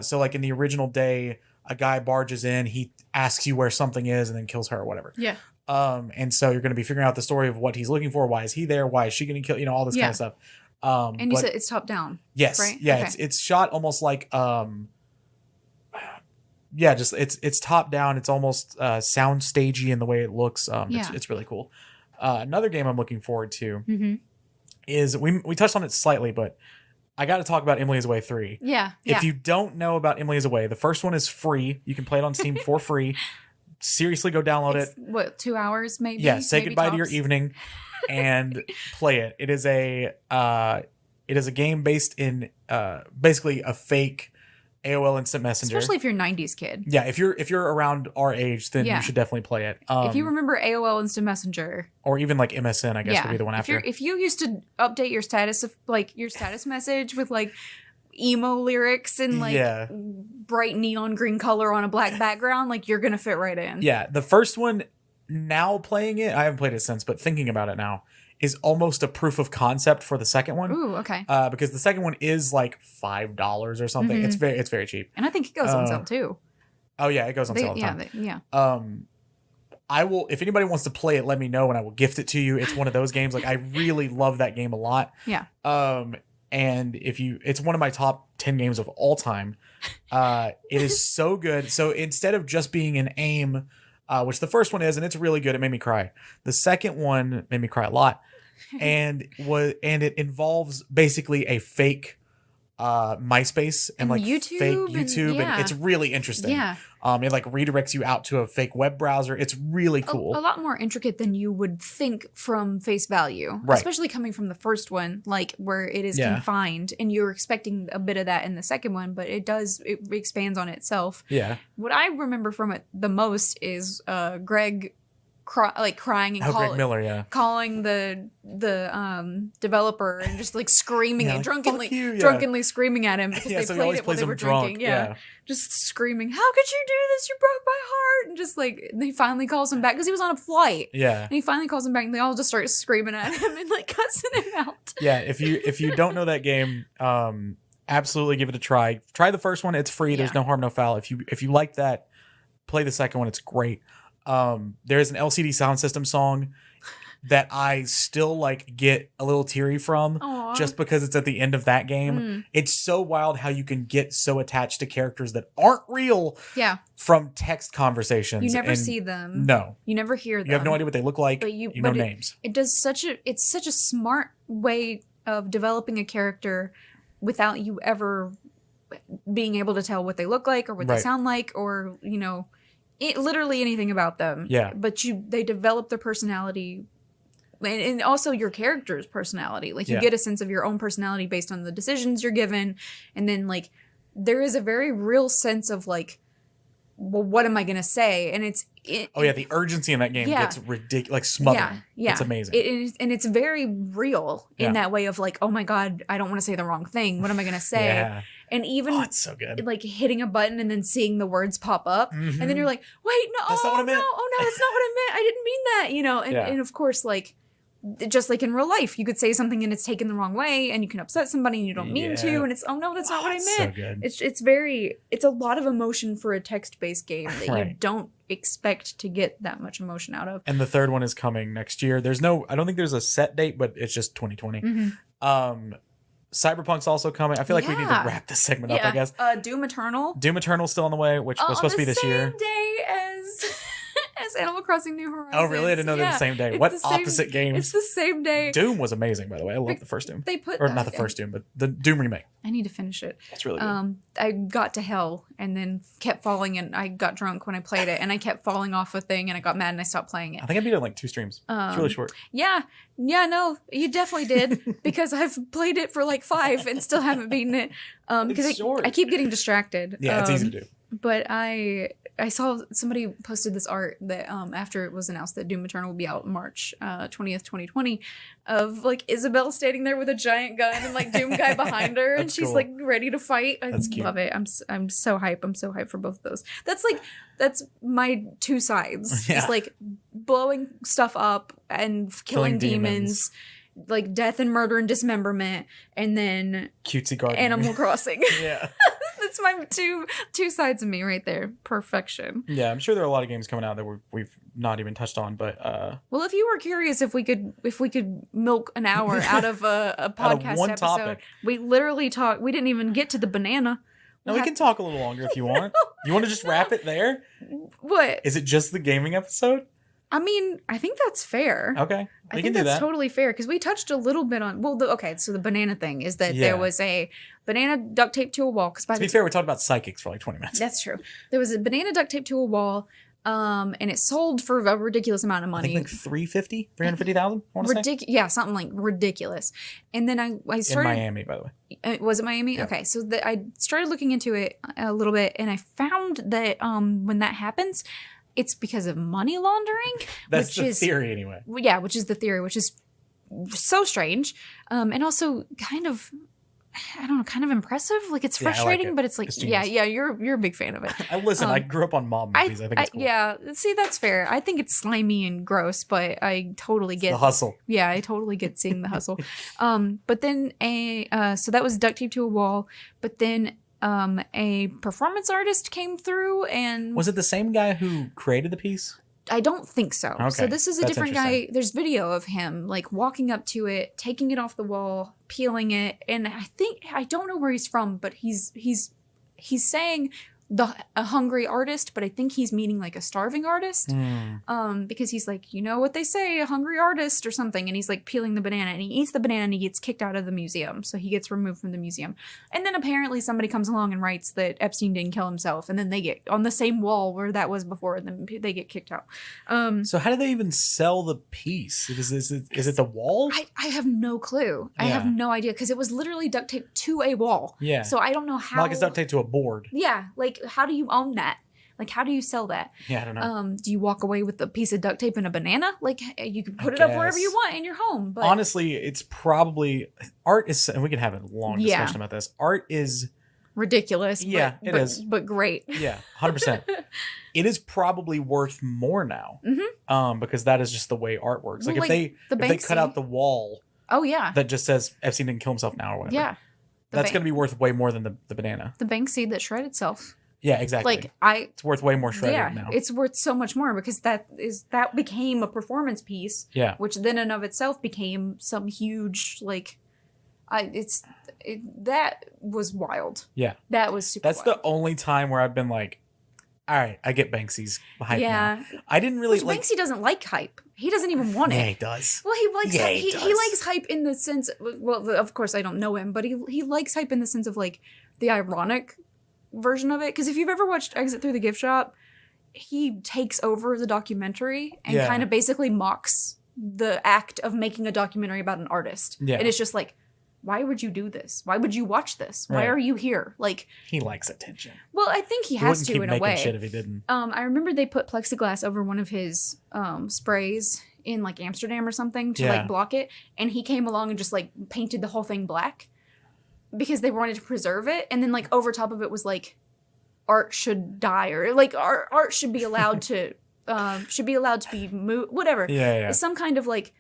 So like in the original day, a guy barges in, he asks you where something is and then kills her or whatever. Yeah. And so you're going to be figuring out the story of what he's looking for. Why is he there? Why is she getting killed? All this kind of stuff. And you said it's top down. Yes. Right? Yeah. Okay. It's shot almost like, just it's top down. It's almost sound stagey in the way it looks. It's really cool. Another game I'm looking forward to is we touched on it slightly, but I got to talk about Emily is Away 3. Yeah. If you don't know about Emily is Away, the first one is free. You can play it on Steam for free. Seriously, go download it. What, 2 hours maybe? Yeah, say maybe goodbye tops. to your evening and play it. It is a game based in basically a fake AOL Instant Messenger. Especially if you're a 90s kid. Yeah, if you're around our age, then you should definitely play it. If you remember AOL Instant Messenger, or even like MSN, I guess would be the one after. If you used to update your status of like your status message with like emo lyrics and like bright neon green color on a black background, like you're gonna fit right in. Yeah, the first one, now playing it, I haven't played it since, but thinking about it now, is almost a proof of concept for the second one. Ooh, okay. Because the second one is like $5 or something. It's very cheap. And I think it goes on sale too. Oh yeah, it goes on sale all the time. Yeah. I will, if anybody wants to play it, let me know and I will gift it to you. It's one of those games. Like I really love that game a lot. Yeah. And it's one of my top 10 games of all time. It is so good. So instead of just being an aim, which the first one is, and it's really good, it made me cry. The second one made me cry a lot, and it involves basically a fake MySpace and like YouTube fake YouTube, and it's really interesting. Yeah. It like redirects you out to a fake web browser. It's really cool. A lot more intricate than you would think from face value, right? Especially coming from the first one, like where it is confined, and you're expecting a bit of that in the second one, but it expands on itself. Yeah. What I remember from it the most is Greg crying and Greg Miller, calling the developer and just like screaming and drunkenly screaming at him because they played it while they were drinking. Yeah. Just screaming, "How could you do this? You broke my heart!" And just like he finally calls him back because he was on a flight. Yeah. And he finally calls him back, and they all just start screaming at him and like cussing him out. Yeah. If you don't know that game, absolutely give it a try. Try the first one; it's free. Yeah. There's no harm, no foul. If you like that, play the second one. It's great. There's an LCD Sound System song that I still like get a little teary from. Aww. Just because it's at the end of that game. It's so wild how you can get so attached to characters that aren't real from text conversations. You never see them. No. You never hear them. You have no idea what they look like. But you know names. It's such a smart way of developing a character without you ever being able to tell what they look like or what they sound like or, literally anything about them. Yeah. But they develop their personality and also your character's personality. Like you get a sense of your own personality based on the decisions you're given. And then like there is a very real sense of like, well, what am I going to say? And the urgency in that game gets ridiculous, like smothering. Yeah. It's amazing. And it's very real in that way of like, oh my God, I don't want to say the wrong thing. What am I going to say? Yeah. And even it's so good. Like hitting a button and then seeing the words pop up. And then you're like, wait, no, that's not what I meant. No, that's not what I meant. I didn't mean that, and of course, like, just like in real life, you could say something and it's taken the wrong way and you can upset somebody and you don't mean to. And it's, oh no, that's not what I meant. So good. It's a lot of emotion for a text-based game that you don't expect to get that much emotion out of. And the third one is coming next year. I don't think there's a set date, but it's just 2020. Cyberpunk's also coming. I feel like we need to wrap this segment up, I guess. Doom Eternal. Doom Eternal's still on the way, which was supposed to be this year. Same day as Animal Crossing New Horizons. Oh, really? I didn't know they're the same day. What opposite games? It's the same day. Doom was amazing, by the way. I love the first Doom. Not the first Doom, but the Doom remake. I need to finish it. It's really good. I got to hell and then kept falling, and I got drunk when I played it, and I kept falling off a thing, and I got mad and I stopped playing it. I think I beat it in like 2 streams. It's really short. Yeah, no, you definitely did because I've played it for like 5 and still haven't beaten it. Because I keep getting distracted. Yeah, it's easy to do. But I I saw somebody posted this art that after it was announced that Doom Eternal will be out March 20th, 2020, of like Isabel standing there with a giant gun and like Doom guy behind her, and she's like ready to fight. I love it. I'm so hype. I'm so hyped for both of those. That's my two sides. Yeah. It's like blowing stuff up and killing demons. Like death and murder and dismemberment, and then cutesy garden, Animal Crossing. Yeah, that's my two sides of me right there. Perfection. Yeah, I'm sure there are a lot of games coming out that we've not even touched on, but well, if you were curious if we could milk an hour out of a podcast one episode, topic. We literally talked. We didn't even get to the banana. No, we can talk a little longer if you want. You want to just wrap it there? What? Is it just the gaming episode? I mean, I think that's fair. Okay. I think that's totally fair because we touched a little bit on. Well, so the banana thing is that there was a banana duct taped to a wall. Because to be fair, we talked about psychics for like 20 minutes. That's true. There was a banana duct taped to a wall, and it sold for a ridiculous amount of money. I think like $350,000. I want to say. Yeah, something like ridiculous. And then I started in Miami, by the way. Was it Miami? Yeah. Okay, so I started looking into it a little bit, and I found that when that happens, it's because of money laundering. That's the theory anyway. Yeah, which is the theory, which is so strange. And also kind of, I don't know, kind of impressive. Like it's frustrating, but it's like, you're a big fan of it. I grew up on mob movies. I think it's cool. Yeah, see, that's fair. I think it's slimy and gross, but I totally get the hustle. Yeah, I totally get seeing the hustle. But then so that was duct taped to a wall, but then a performance artist came through and... Was it the same guy who created the piece? I don't think so. Okay. So this is a different guy. There's video of him like walking up to it, taking it off the wall, peeling it, and I don't know where he's from, but he's saying a hungry artist, but I think he's meaning like a starving artist. Because he's like, you know what they say, a hungry artist or something, and he's like peeling the banana and he eats the banana and he gets kicked out of the museum, so he gets removed from the museum. And then apparently somebody comes along and writes that Epstein didn't kill himself, and then they get on the same wall where that was before, and then they get kicked out. So how do they even sell the piece? Is it the wall? I have no clue. I have no idea, because it was literally duct taped to a wall. Yeah. So I don't know how. Not like it's duct taped to a board. Yeah, like how do you own that? Like, how do you sell that? Yeah, I don't know. Do you walk away with a piece of duct tape and a banana? Like, you can put it up wherever you want in your home. But honestly, it's probably art is, and we can have a long discussion about this. Art is ridiculous. Yeah, it is, but great. Yeah, 100%. It is probably worth more now, because that is just the way art works. Like, if they cut out the wall, that just says Epstein didn't kill himself now or whatever. Yeah. That's going to be worth way more than the banana. The Banksy that shred itself. Yeah, exactly. Like it's worth way more shredded now. It's worth so much more because that became a performance piece. Yeah. Which then and of itself became some huge that was wild. Yeah. That was super That's wild. The only time where I've been like, all right, I get Banksy's hype now. I didn't really Banksy doesn't like hype. He doesn't even want it. Yeah, he does. Well, he likes he likes hype in the sense, well, of course I don't know him, but he likes hype in the sense of like the ironic version of it. Because if you've ever watched Exit Through the Gift Shop, he takes over the documentary and kind of basically mocks the act of making a documentary about an artist. Yeah. And it's just like, why would you do this? Why would you watch this? Why are you here? Like, he likes attention. Well, I think he has to in a way. Shit if he didn't. I remember they put plexiglass over one of his sprays in like Amsterdam or something to like block it, and he came along and just like painted the whole thing black because they wanted to preserve it. And then like over top of it was like, art should die, or like art should be allowed to be moved, whatever. Yeah. It's some kind of like,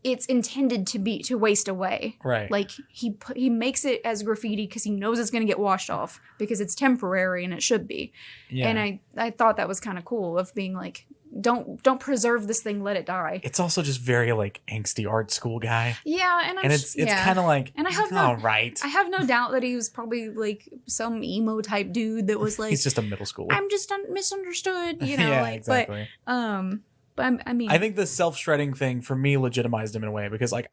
it's intended to waste away. Right. Like he makes it as graffiti because he knows it's going to get washed off because it's temporary and it should be. Yeah. And I thought that was kind of cool of being like, don't preserve this thing, let it die. It's also just very like angsty art school guy. Yeah, and it's kind of like, and I have I have no doubt that he was probably like some emo type dude that was like, he's just a middle schooler. I'm just misunderstood, you know. Yeah, like, exactly. But I mean, I think the self-shredding thing for me legitimized him in a way because like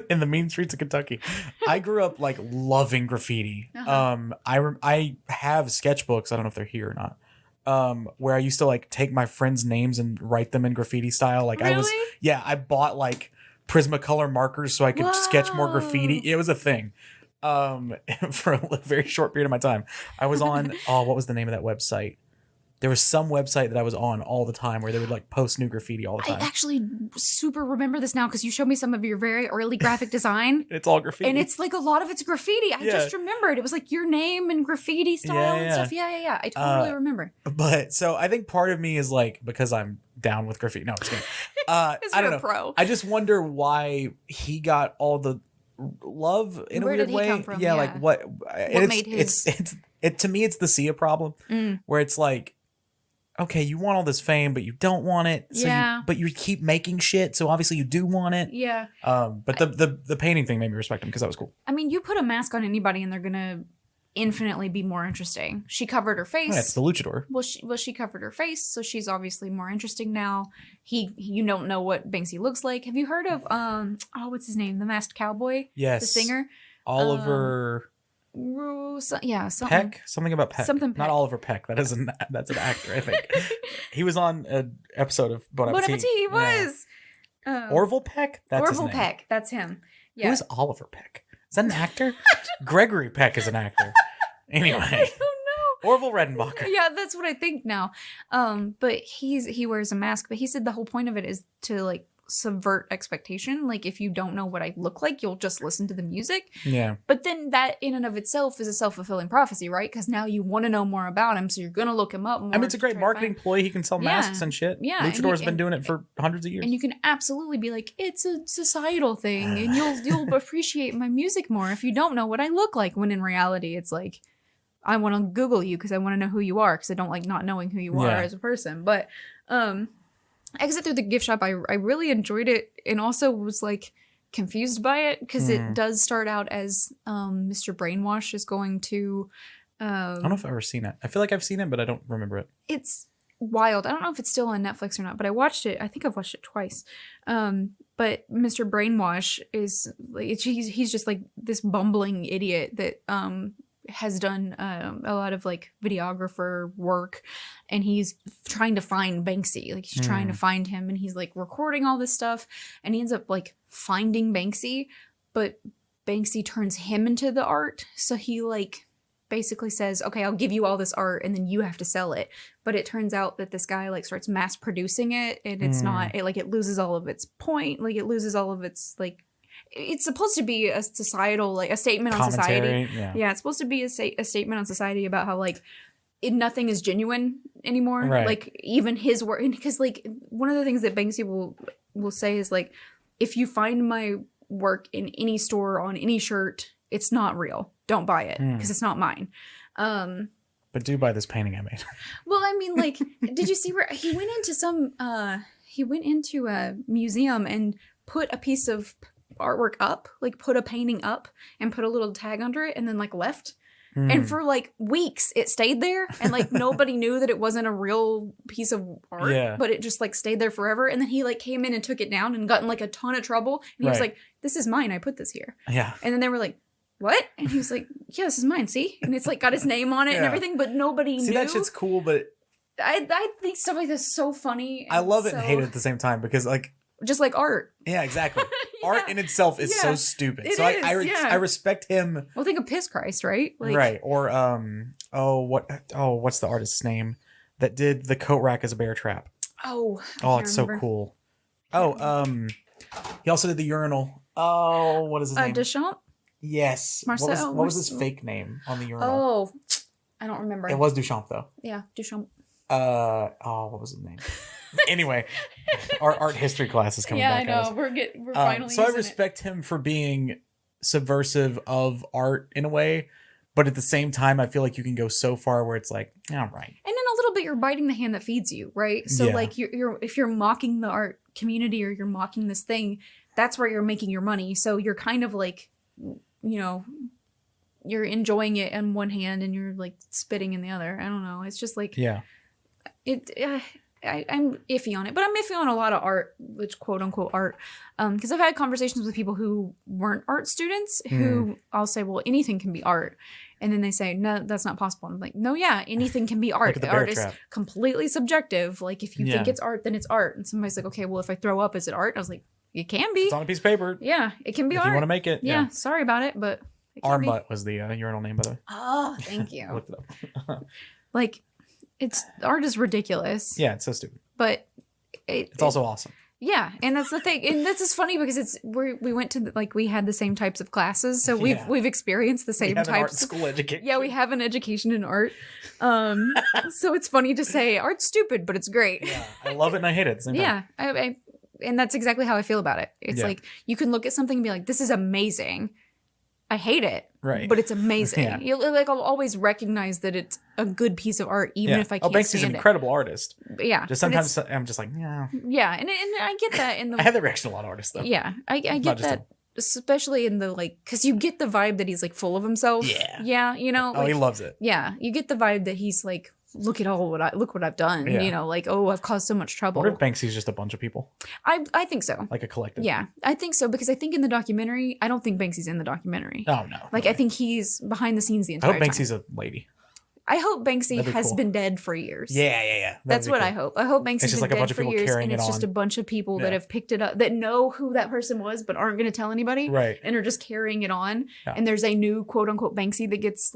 in the mean streets of Kentucky, I grew up like loving graffiti. I have sketchbooks. I don't know if they're here or not. Where I used to like take my friends' names and write them in graffiti style. Like really? I bought like Prismacolor markers so I could sketch more graffiti. It was a thing. for a very short period of my time, I was on, what was the name of that website? There was some website that I was on all the time where they would like post new graffiti all the time. I actually super remember this now because you showed me some of your very early graphic design. It's all graffiti. And it's like a lot of it's graffiti. I just remembered. It was like your name and graffiti style and stuff. Yeah. I totally remember. But so I think part of me is like, because I'm down with graffiti. No, it's kidding. I don't know. Pro. I just wonder why he got all the love in Where a weird did he way. come from? Yeah, like what made his... to me it's the Sia problem where it's like, okay, you want all this fame, but you don't want it. So but you keep making shit, so obviously you do want it. Yeah. But the painting thing made me respect him because that was cool. I mean, you put a mask on anybody and they're gonna infinitely be more interesting. She covered her face. That's the luchador. Well, she covered her face, so she's obviously more interesting now. You don't know what Banksy looks like. Have you heard of what's his name? The Masked Cowboy? Yes. The singer? Oliver Peck? Something about Peck. Something Peck. Not Oliver Peck. That's an actor, I think. He was on an episode of Bon Appetit. Bon Appetit, he was. Orville Peck? That's his name. Peck, that's him. Yeah. Who is Oliver Peck? Is that an actor? Gregory Peck is an actor. Anyway. I don't know. Orville Redenbacher. Yeah, that's what I think now. But he wears a mask, but he said the whole point of it is to like subvert expectation. Like if you don't know what I look like, you'll just listen to the music. Yeah. But then that in and of itself is a self-fulfilling prophecy, right? Because now you want to know more about him, so you're gonna look him up more. I mean, it's a great marketing ploy. He can sell masks and shit. Yeah. Luchador's been doing it for hundreds of years. And you can absolutely be like, it's a societal thing, and you'll appreciate my music more if you don't know what I look like. When in reality, it's like, I want to Google you because I want to know who you are because I don't like not knowing who you are as a person. But exit through the gift shop, I really enjoyed it and also was like confused by it because it does start out as Mr. Brainwash is going to I don't know if I've ever seen it. I feel like I've seen it, but I don't remember it. It's wild. I don't know if it's still on Netflix or not, but I watched it. I think I've watched it twice. But Mr. Brainwash is like, he's just like this bumbling idiot that has done a lot of like videographer work, and he's trying to find Banksy. Like he's trying to find him, and he's like recording all this stuff, and he ends up like finding Banksy, but Banksy turns him into the art. So he like basically says, okay, I'll give you all this art and then you have to sell it. But it turns out that this guy like starts mass producing it, and it's not, it loses all of its point. Like it loses all of its like, it's supposed to be a societal, like a statement on society. Yeah, it's supposed to be a statement on society about how like nothing is genuine anymore. Right. Like even his work, because like one of the things that Banksy will say is like, if you find my work in any store on any shirt, it's not real. Don't buy it because it's not mine. But do buy this painting I made. Well, I mean, like, did you see where he went into he went into a museum and put a piece of artwork up, like put a painting up and put a little tag under it and then like left. And for like weeks it stayed there, and like nobody knew that it wasn't a real piece of art, but it just like stayed there forever. And then he like came in and took it down and got in like a ton of trouble, and he was like, this is mine, I put this here. Yeah. And then they were like, what? And he was like, yeah, this is mine, see? And it's like got his name on it and everything, but nobody knew. See, that shit's cool, but I think stuff like this is so funny. I love it and hate it at the same time, because like, just like art. Yeah, exactly. Art in itself is so stupid. I respect him. Well, think of Piss Christ, right? Like, right. Or what's the artist's name that did the coat rack as a bear trap? It's so cool. He also did the urinal. What is his name? Deschamps? Yes. Marcel, what was his fake name on the urinal? Oh, I don't remember. It was Duchamp though. Yeah, Duchamp. What was his name? Anyway, our art history class is coming back. Yeah, I know. We're finally. So I respect him for being subversive of art in a way, but at the same time, I feel like you can go so far where it's like, all right. And then a little bit, you're biting the hand that feeds you, right? So like, you're if you're mocking the art community or you're mocking this thing, that's where you're making your money. So you're kind of like, you're enjoying it in one hand and you're like spitting in the other. I don't know. It's just like, I'm iffy on it, but I'm iffy on a lot of art, which quote unquote art. Because I've had conversations with people who weren't art students who I'll say, well, anything can be art. And then they say, no, that's not possible. I'm like, no, yeah, anything can be art. Art is completely subjective. Like if you think it's art, then it's art. And somebody's like, okay, well, if I throw up, is it art? I was like, it can be. It's on a piece of paper. Yeah, it can be art. If you want to make it. Yeah, sorry about it, but Armut was the urinal name, by the way. Oh, thank you. I looked it up. Like, art is ridiculous. Yeah, it's so stupid. But it's also awesome. Yeah, and that's the thing, and this is funny because we went to we had the same types of classes, so we've experienced the same types. An art school education. Yeah, we have an education in art. So it's funny to say art's stupid, but it's great. Yeah, I love it and I hate it at the same time. Yeah, and that's exactly how I feel about it. It's like you can look at something and be like, "This is amazing." I hate it, right? But it's amazing. Yeah. I'll always recognize that it's a good piece of art, even if I can't Banksy's an incredible artist. But yeah, just sometimes I'm just like, yeah. Yeah, and I get that in the. I have that reaction to a lot of artists, though. Yeah, I get that, especially in the because you get the vibe that he's like full of himself. Yeah, he loves it. Yeah, you get the vibe that he's like, look what I've done. Yeah. I've caused so much trouble. What if Banksy's just a bunch of people? I think so. Like a collective. Yeah, I think so because I think in the documentary, I don't think Banksy's in the documentary. Oh no. I think he's behind the scenes the entire time. I hope Banksy's a lady. I hope Banksy has been dead for years. Yeah. That's what I hope. I hope Banksy's been dead for years, and it's just a bunch of people that have picked it up, that know who that person was, but aren't going to tell anybody, right? And are just carrying it on. Yeah. And there's a new quote unquote Banksy that gets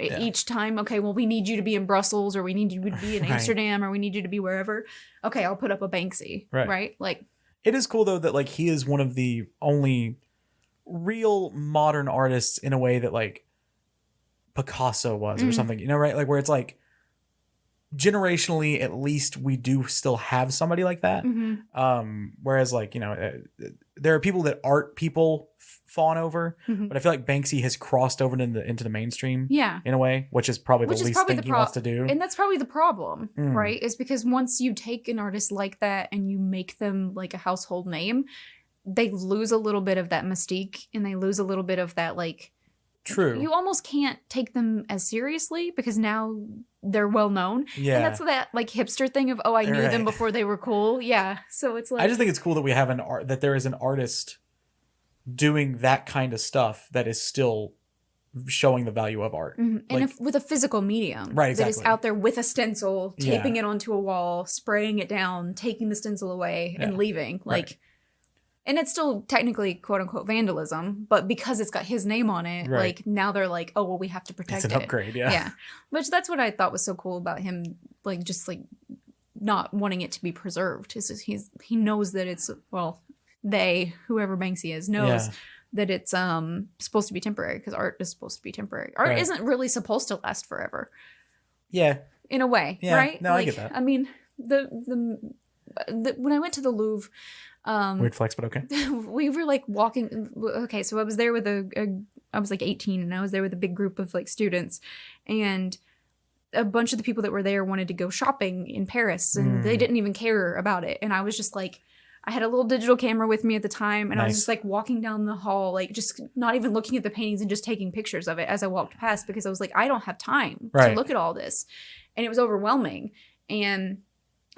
each time. Okay, well, we need you to be in Brussels, or we need you to be in Amsterdam, or we need you to be wherever. Okay, I'll put up a Banksy. Right? It is cool though that he is one of the only real modern artists in a way that Picasso was or something, right? Where it's generationally, at least we do still have somebody like that. Mm-hmm. Whereas there are people that art people fawn over, but I feel like Banksy has crossed over into the mainstream in a way, which is probably the least thing he wants to do. And that's probably the problem, right? Is because once you take an artist like that and you make them like a household name, they lose a little bit of that mystique, and they lose a little bit of that True. You almost can't take them as seriously because now they're well known. Yeah. And that's that hipster thing of, I knew them before they were cool. Yeah. So it's I just think it's cool that we have that there is an artist doing that kind of stuff that is still showing the value of art. Mm-hmm. And with a physical medium. Right, exactly. That is out there with a stencil, taping it onto a wall, spraying it down, taking the stencil away, and leaving. And it's still technically quote unquote vandalism, but because it's got his name on it, now they're we have to protect it. It's an upgrade, yeah. Which that's what I thought was so cool about him, not wanting it to be preserved. Is he knows that it's whoever Banksy is knows that it's supposed to be temporary, because art is supposed to be temporary. Art isn't really supposed to last forever. Yeah. In a way, right? No, I get that. I mean, the when I went to the Louvre. Weird flex, but okay. We were walking. Okay, so I was there with I was 18, and I was there with a big group of students, and a bunch of the people that were there wanted to go shopping in Paris, and they didn't even care about it. And I was just I had a little digital camera with me at the time, and I was just walking down the hall, just not even looking at the paintings and just taking pictures of it as I walked past, because I was I don't have time to look at all this, and it was overwhelming. And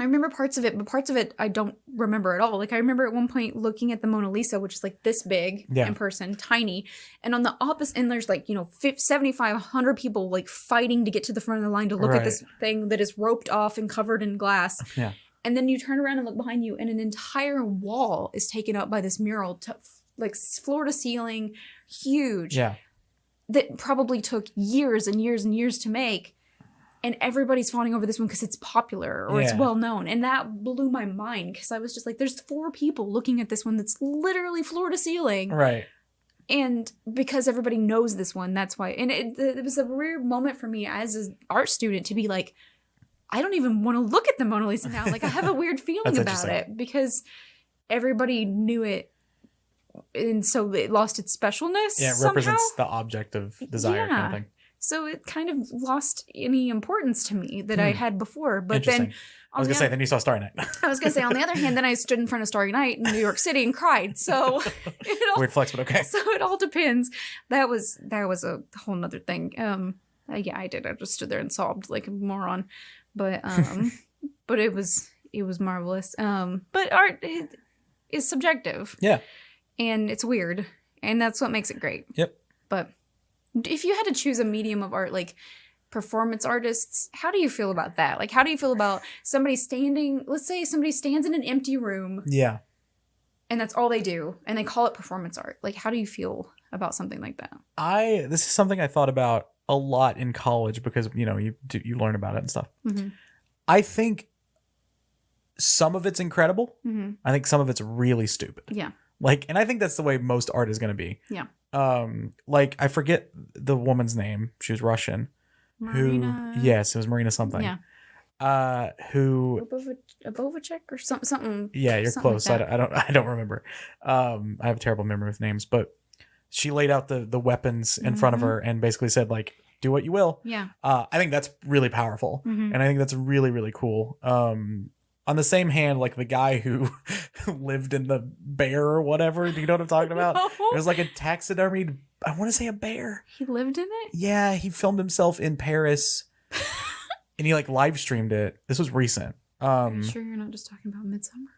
I remember parts of it, but parts of it I don't remember at all. I remember at one point looking at the Mona Lisa, which is this big in person, tiny. And on the opposite end, there's 7,500 people fighting to get to the front of the line to look at this thing that is roped off and covered in glass. Yeah. And then you turn around and look behind you, and an entire wall is taken up by this mural, floor to ceiling, huge. Yeah. That probably took years and years and years to make. And everybody's fawning over this one because it's popular or it's well known. And that blew my mind, because I was just there's 4 people looking at this one that's literally floor to ceiling. Right. And because everybody knows this one, that's why. And it was a weird moment for me as an art student to be I don't even want to look at the Mona Lisa now. I have a weird feeling about it, because everybody knew it. And so it lost its specialness. Yeah, it represents the object of desire kind of thing. So it kind of lost any importance to me that I had before. But then I was going to say, then you saw Starry Night. I was going to say, on the other hand, then I stood in front of Starry Night in New York City and cried. So weird flex, but okay. So it all depends. That was a whole nother thing. Yeah, I did. I just stood there and sobbed like a moron. But but it was marvelous. But art is subjective. Yeah. And it's weird. And that's what makes it great. Yep. But if you had to choose a medium of art, performance artists, how do you feel about that? How do you feel about somebody standing, let's say somebody stands in an empty room. Yeah. And that's all they do, and they call it performance art. How do you feel about something like that? This is something I thought about a lot in college because, you know, you learn about it and stuff. Mm-hmm. I think some of it's incredible. Mm-hmm. I think some of it's really stupid. Yeah. Like, and I think that's the way most art is going to be. Yeah. Like, I forget the woman's name. She was Russian. Marina. Yes, it was Marina something. Yeah. Who Abovacek or something. Yeah, you're something close. Like I don't remember. I have a terrible memory with names, but she laid out the weapons in front of her and basically said, like, do what you will. Yeah. I think that's really powerful. And I think that's really, really cool. On the same hand, like the guy who lived in the bear or whatever, do you know what I'm talking about? No. It was like a taxidermied, I want to say a bear. He lived in it? Yeah, he filmed himself in Paris and he like live streamed it. This was recent. Are you sure you're not just talking about Midsummer?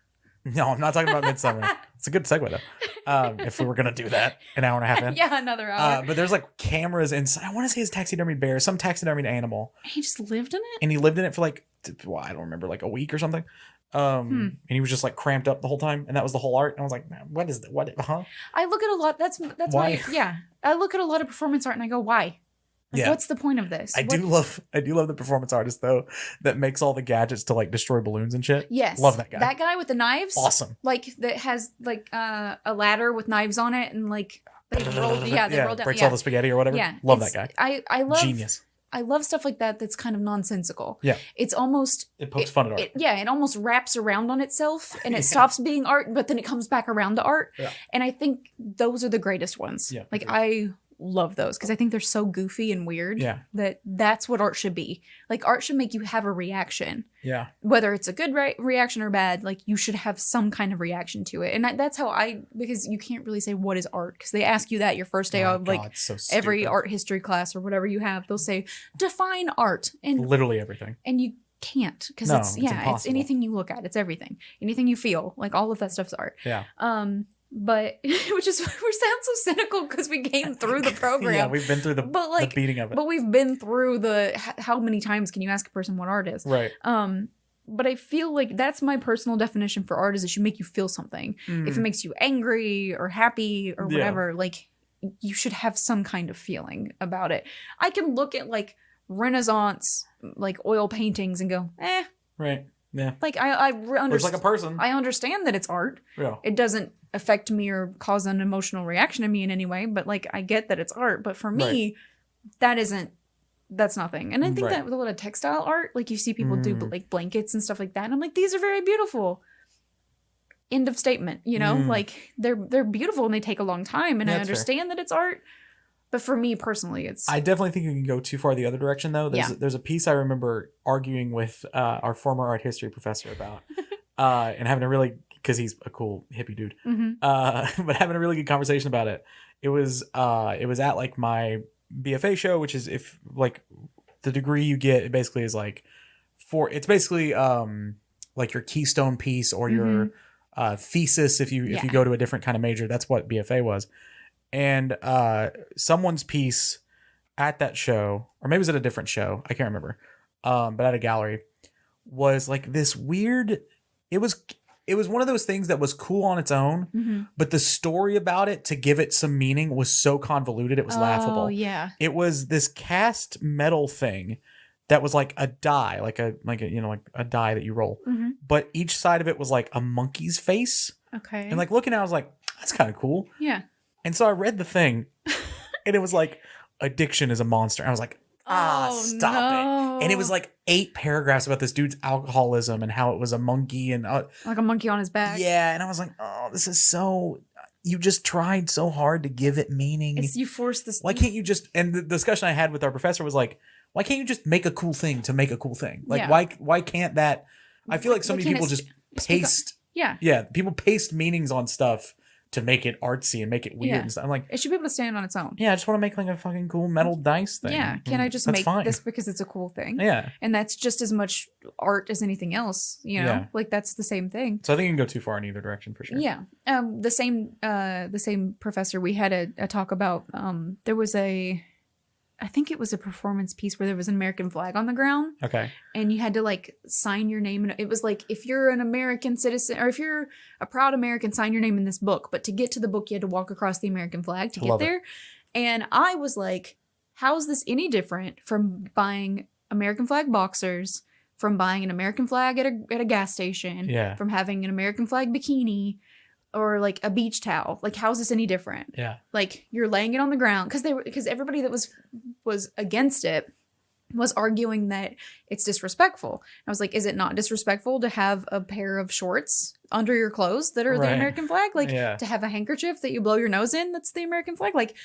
No, I'm not talking about Midsummer. It's a good segue though. If we were gonna do that an hour and a half in. Yeah, another hour. But there's like cameras inside. I want to say it's taxidermied bear, some taxidermied animal. He just lived in it? And he lived in it for like, well, I don't remember, like a week or something. And he was just like cramped up the whole time, and that was the whole art. And I was like, man, what is that? What? Huh? I look at a lot. That's why. Yeah, I look at a lot of performance art, and I go, why? Like, what's the point of this? I do love the performance artist though that makes all the gadgets to like destroy balloons and shit. Yes, love that guy. That guy with the knives, awesome. Like that has like a ladder with knives on it, and like they roll. Yeah, they roll down. Breaks all the spaghetti or whatever. Yeah, love that guy. I love genius. I love stuff like that. That's kind of nonsensical. Yeah, it's almost it pokes fun at art. It almost wraps around on itself, and it stops being art, but then it comes back around to art. Yeah. And I think those are the greatest ones. Yeah, like I love those because I think they're so goofy and weird. Yeah, that's what art should be. Like art should make you have a reaction. Yeah, whether it's a good reaction or bad, like you should have some kind of reaction to it. And that's how because you can't really say what is art because they ask you that your first day of like so every art history class or whatever you have. They'll say define art and literally everything, and you can't because it's anything you look at, it's everything, anything you feel, like all of that stuff's art. Yeah. But we sound so cynical because we came through the program. Yeah, we've been through the beating of it. But we've been through how many times can you ask a person what art is? Right. But I feel like that's my personal definition for art is it should make you feel something. If it makes you angry or happy or whatever, like you should have some kind of feeling about it. I can look at like Renaissance, like oil paintings and go, eh. Right. Yeah. Like I understand. Looks like a person. I understand that it's art. Yeah. It doesn't affect me or cause an emotional reaction in me in any way, but like I get that it's art. But for me, that's nothing. And I think that with a lot of textile art, like you see people do like blankets and stuff like that. And I'm like, these are very beautiful. End of statement. You know, like they're beautiful and they take a long time. And I understand that it's art. But for me personally, I definitely think you can go too far the other direction, though. There's a piece I remember arguing with our former art history professor about, and having a really, because he's a cool hippie dude, but having a really good conversation about it. It was at like my BFA show, which is if like the degree you get, it basically is like it's basically like your keystone piece or your thesis if you go to a different kind of major. That's what BFA was. And someone's piece at that show, or maybe it was at a different show, I can't remember, but at a gallery, was like this weird, it was one of those things that was cool on its own, but the story about it to give it some meaning was so convoluted it was laughable. Yeah. It was this cast metal thing that was like a die, like a die that you roll. But each side of it was like a monkey's face. Okay. And like looking at it, I was like, that's kind of cool. Yeah. And so I read the thing, and it was like, addiction is a monster. And I was like, stop it. And it was like 8 paragraphs about this dude's alcoholism and how it was a monkey and like a monkey on his back. Yeah. And I was like, oh, this is so, you just tried so hard to give it meaning. You forced this. Why can't you just, and the discussion I had with our professor was like, why can't you just make a cool thing to make a cool thing? Like, why can't that, I feel like so many people just paste. Yeah. People paste meanings on stuff to make it artsy and make it weird and stuff. I'm like, it should be able to stand on its own. Yeah, I just want to make like a fucking cool metal dice thing. Yeah, can I just make this because it's a cool thing? Yeah. And that's just as much art as anything else, you know? Yeah. Like that's the same thing. So I think you can go too far in either direction for sure. Yeah. The same professor, we had a talk about, there was a I think it was a performance piece where there was an American flag on the ground. Okay. And you had to like sign your name. And it was like, if you're an American citizen or if you're a proud American, sign your name in this book. But to get to the book, you had to walk across the American flag to get there. And I was like, how is this any different from buying American flag boxers, from buying an American flag at a gas station, from having an American flag bikini, or like a beach towel? Like, how is this any different? Yeah. Like, you're laying it on the ground because everybody that was against it was arguing that it's disrespectful. I was like, is it not disrespectful to have a pair of shorts under your clothes that are the American flag? Like, to have a handkerchief that you blow your nose in, that's the American flag? Like,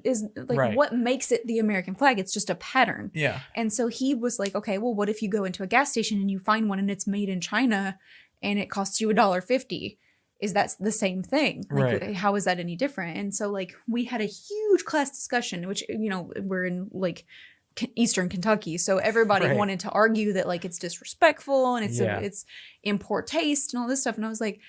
is like what makes it the American flag? It's just a pattern. Yeah. And so he was like, okay, well, what if you go into a gas station and you find one and it's made in China and it costs you $1.50? Is that the same thing? Like, how is that any different? And so like we had a huge class discussion, which, you know, we're in like Eastern Kentucky, so everybody wanted to argue that like it's disrespectful and it's in poor taste and all this stuff. And I was like,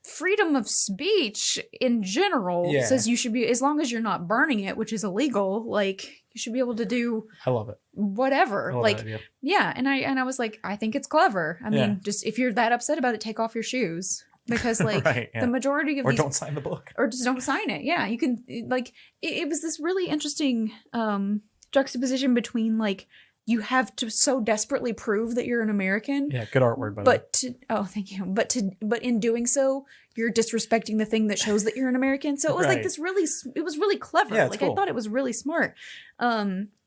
freedom of speech in general says you should be, as long as you're not burning it, which is illegal, like you should be able to do, I love it, whatever. Like, yeah. And I was like, I think it's clever. I mean, just if you're that upset about it, take off your shoes. Because like the majority of or don't sign the book, or just don't sign it. Yeah, you can like it was this really interesting juxtaposition between like you have to so desperately prove that you're an American. Yeah, good artwork, by the way. Thank you. But in doing so, you're disrespecting the thing that shows that you're an American. So it was like this really, it was really clever. Yeah, like cool. I thought it was really smart.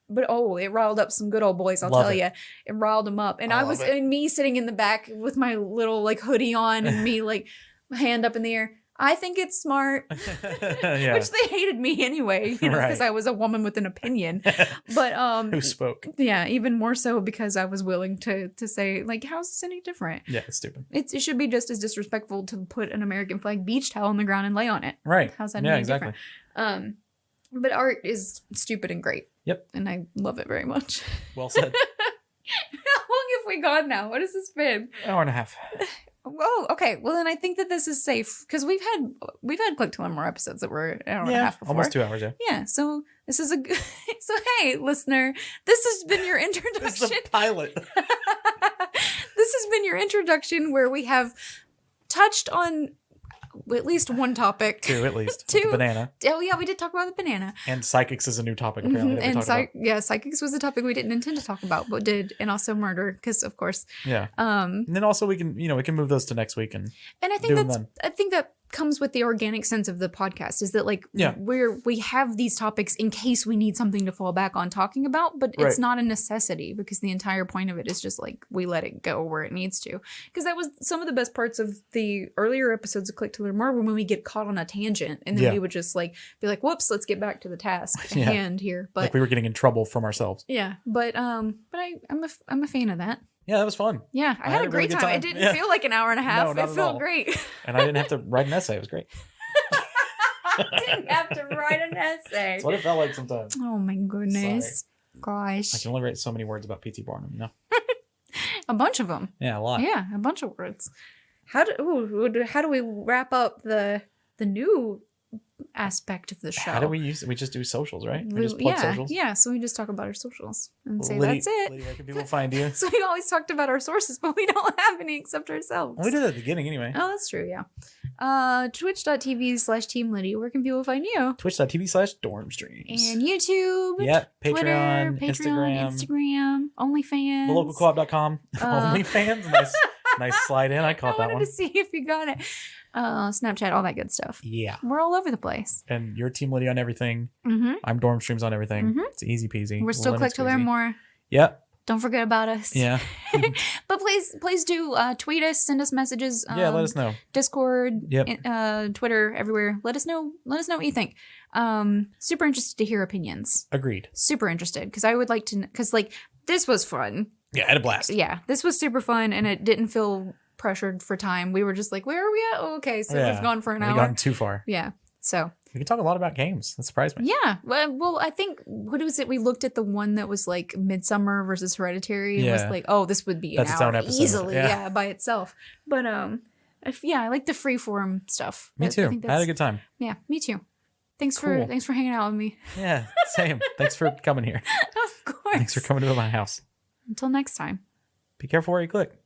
But it riled up some good old boys, I'll tell you. It riled them up. And and me sitting in the back with my little like hoodie on and me like hand up in the air. I think it's smart. Which they hated me anyway, you know, because I was a woman with an opinion. But who spoke? Yeah, even more so because I was willing to say, like, how's this any different? Yeah, it's stupid. It should be just as disrespectful to put an American flag beach towel on the ground and lay on it. Right. How's that any different? But art is stupid and great. Yep. And I love it very much. Well said. How long have we gone now? What has this been? An hour and a half. Oh, okay. Well, then I think that this is safe because we've had Click to Learn More episodes that were an hour and a half before. Almost 2 hours, yeah. Yeah. So this is so hey, listener, this has been your introduction. This is a pilot. This has been your introduction where we have touched on at least one topic. Two, at least. Two. The banana. Oh, yeah, we did talk about the banana. And psychics is a new topic, apparently. And psychics was a topic we didn't intend to talk about, but did. And also murder, because, of course. Yeah. And then also we can move those to next week. And I think that comes with the organic sense of the podcast, is that like we have these topics in case we need something to fall back on talking about, but it's not a necessity, because the entire point of it is just like we let it go where it needs to. Because that was some of the best parts of the earlier episodes of Click to Learn More, when we get caught on a tangent and then we would just like be like, whoops, let's get back to the task at hand here. But like we were getting in trouble from ourselves. Yeah, but I'm a fan of that. Yeah, that was fun. Yeah, I had a great time. It didn't feel like an hour and a half. No, it felt great. And I didn't have to write an essay. It was great. I didn't have to write an essay. That's what it felt like sometimes. Oh my goodness. Sorry. Gosh. I can only write so many words about P.T. Barnum, you know? A bunch of them. Yeah, a lot. Yeah, a bunch of words. How do we wrap up the new aspect of the show? How do we use it? We just do socials, right? We just plug socials. Yeah, so we just talk about our socials and say that's it. Liddy, where can people find you? So we always talked about our sources, but we don't have any except ourselves. Well, we did at the beginning anyway. Oh, that's true, yeah. Twitch.tv/Team Liddy. Where can people find you? Twitch.tv/dormstreams. And YouTube. Yeah, Patreon, Twitter, Instagram, OnlyFans. TheLocalCoop.com. OnlyFans? Nice slide in. I caught that one. I wanted to see if you got it. Snapchat, all that good stuff. Yeah. We're all over the place. And you're Team Liddy on everything. Mm-hmm. I'm Dorm Streams on everything. Mm-hmm. It's easy peasy. We're still Click to Learn More. Yep. Don't forget about us. Yeah. But please do tweet us, send us messages. Yeah, let us know. Discord, Twitter, everywhere. Let us know what you think. Super interested to hear opinions. Agreed. Super interested, because I would like to, because like this was fun. Yeah, I had a blast. Yeah, this was super fun, and it didn't feel pressured for time. We were just like, where are we at? Oh, okay, so we've gone for an hour. We've gone too far. Yeah, so. We can talk a lot about games. That surprised me. Yeah. Well, I think, what was it? We looked at the one that was like Midsummer versus Hereditary. And was like, oh, this would be an hour easily. Yeah, by itself. But I like the freeform stuff. Me too. I had a good time. Yeah, me too. Thanks for hanging out with me. Yeah, same. Thanks for coming here. Of course. Thanks for coming to my house. Until next time. Be careful where you click.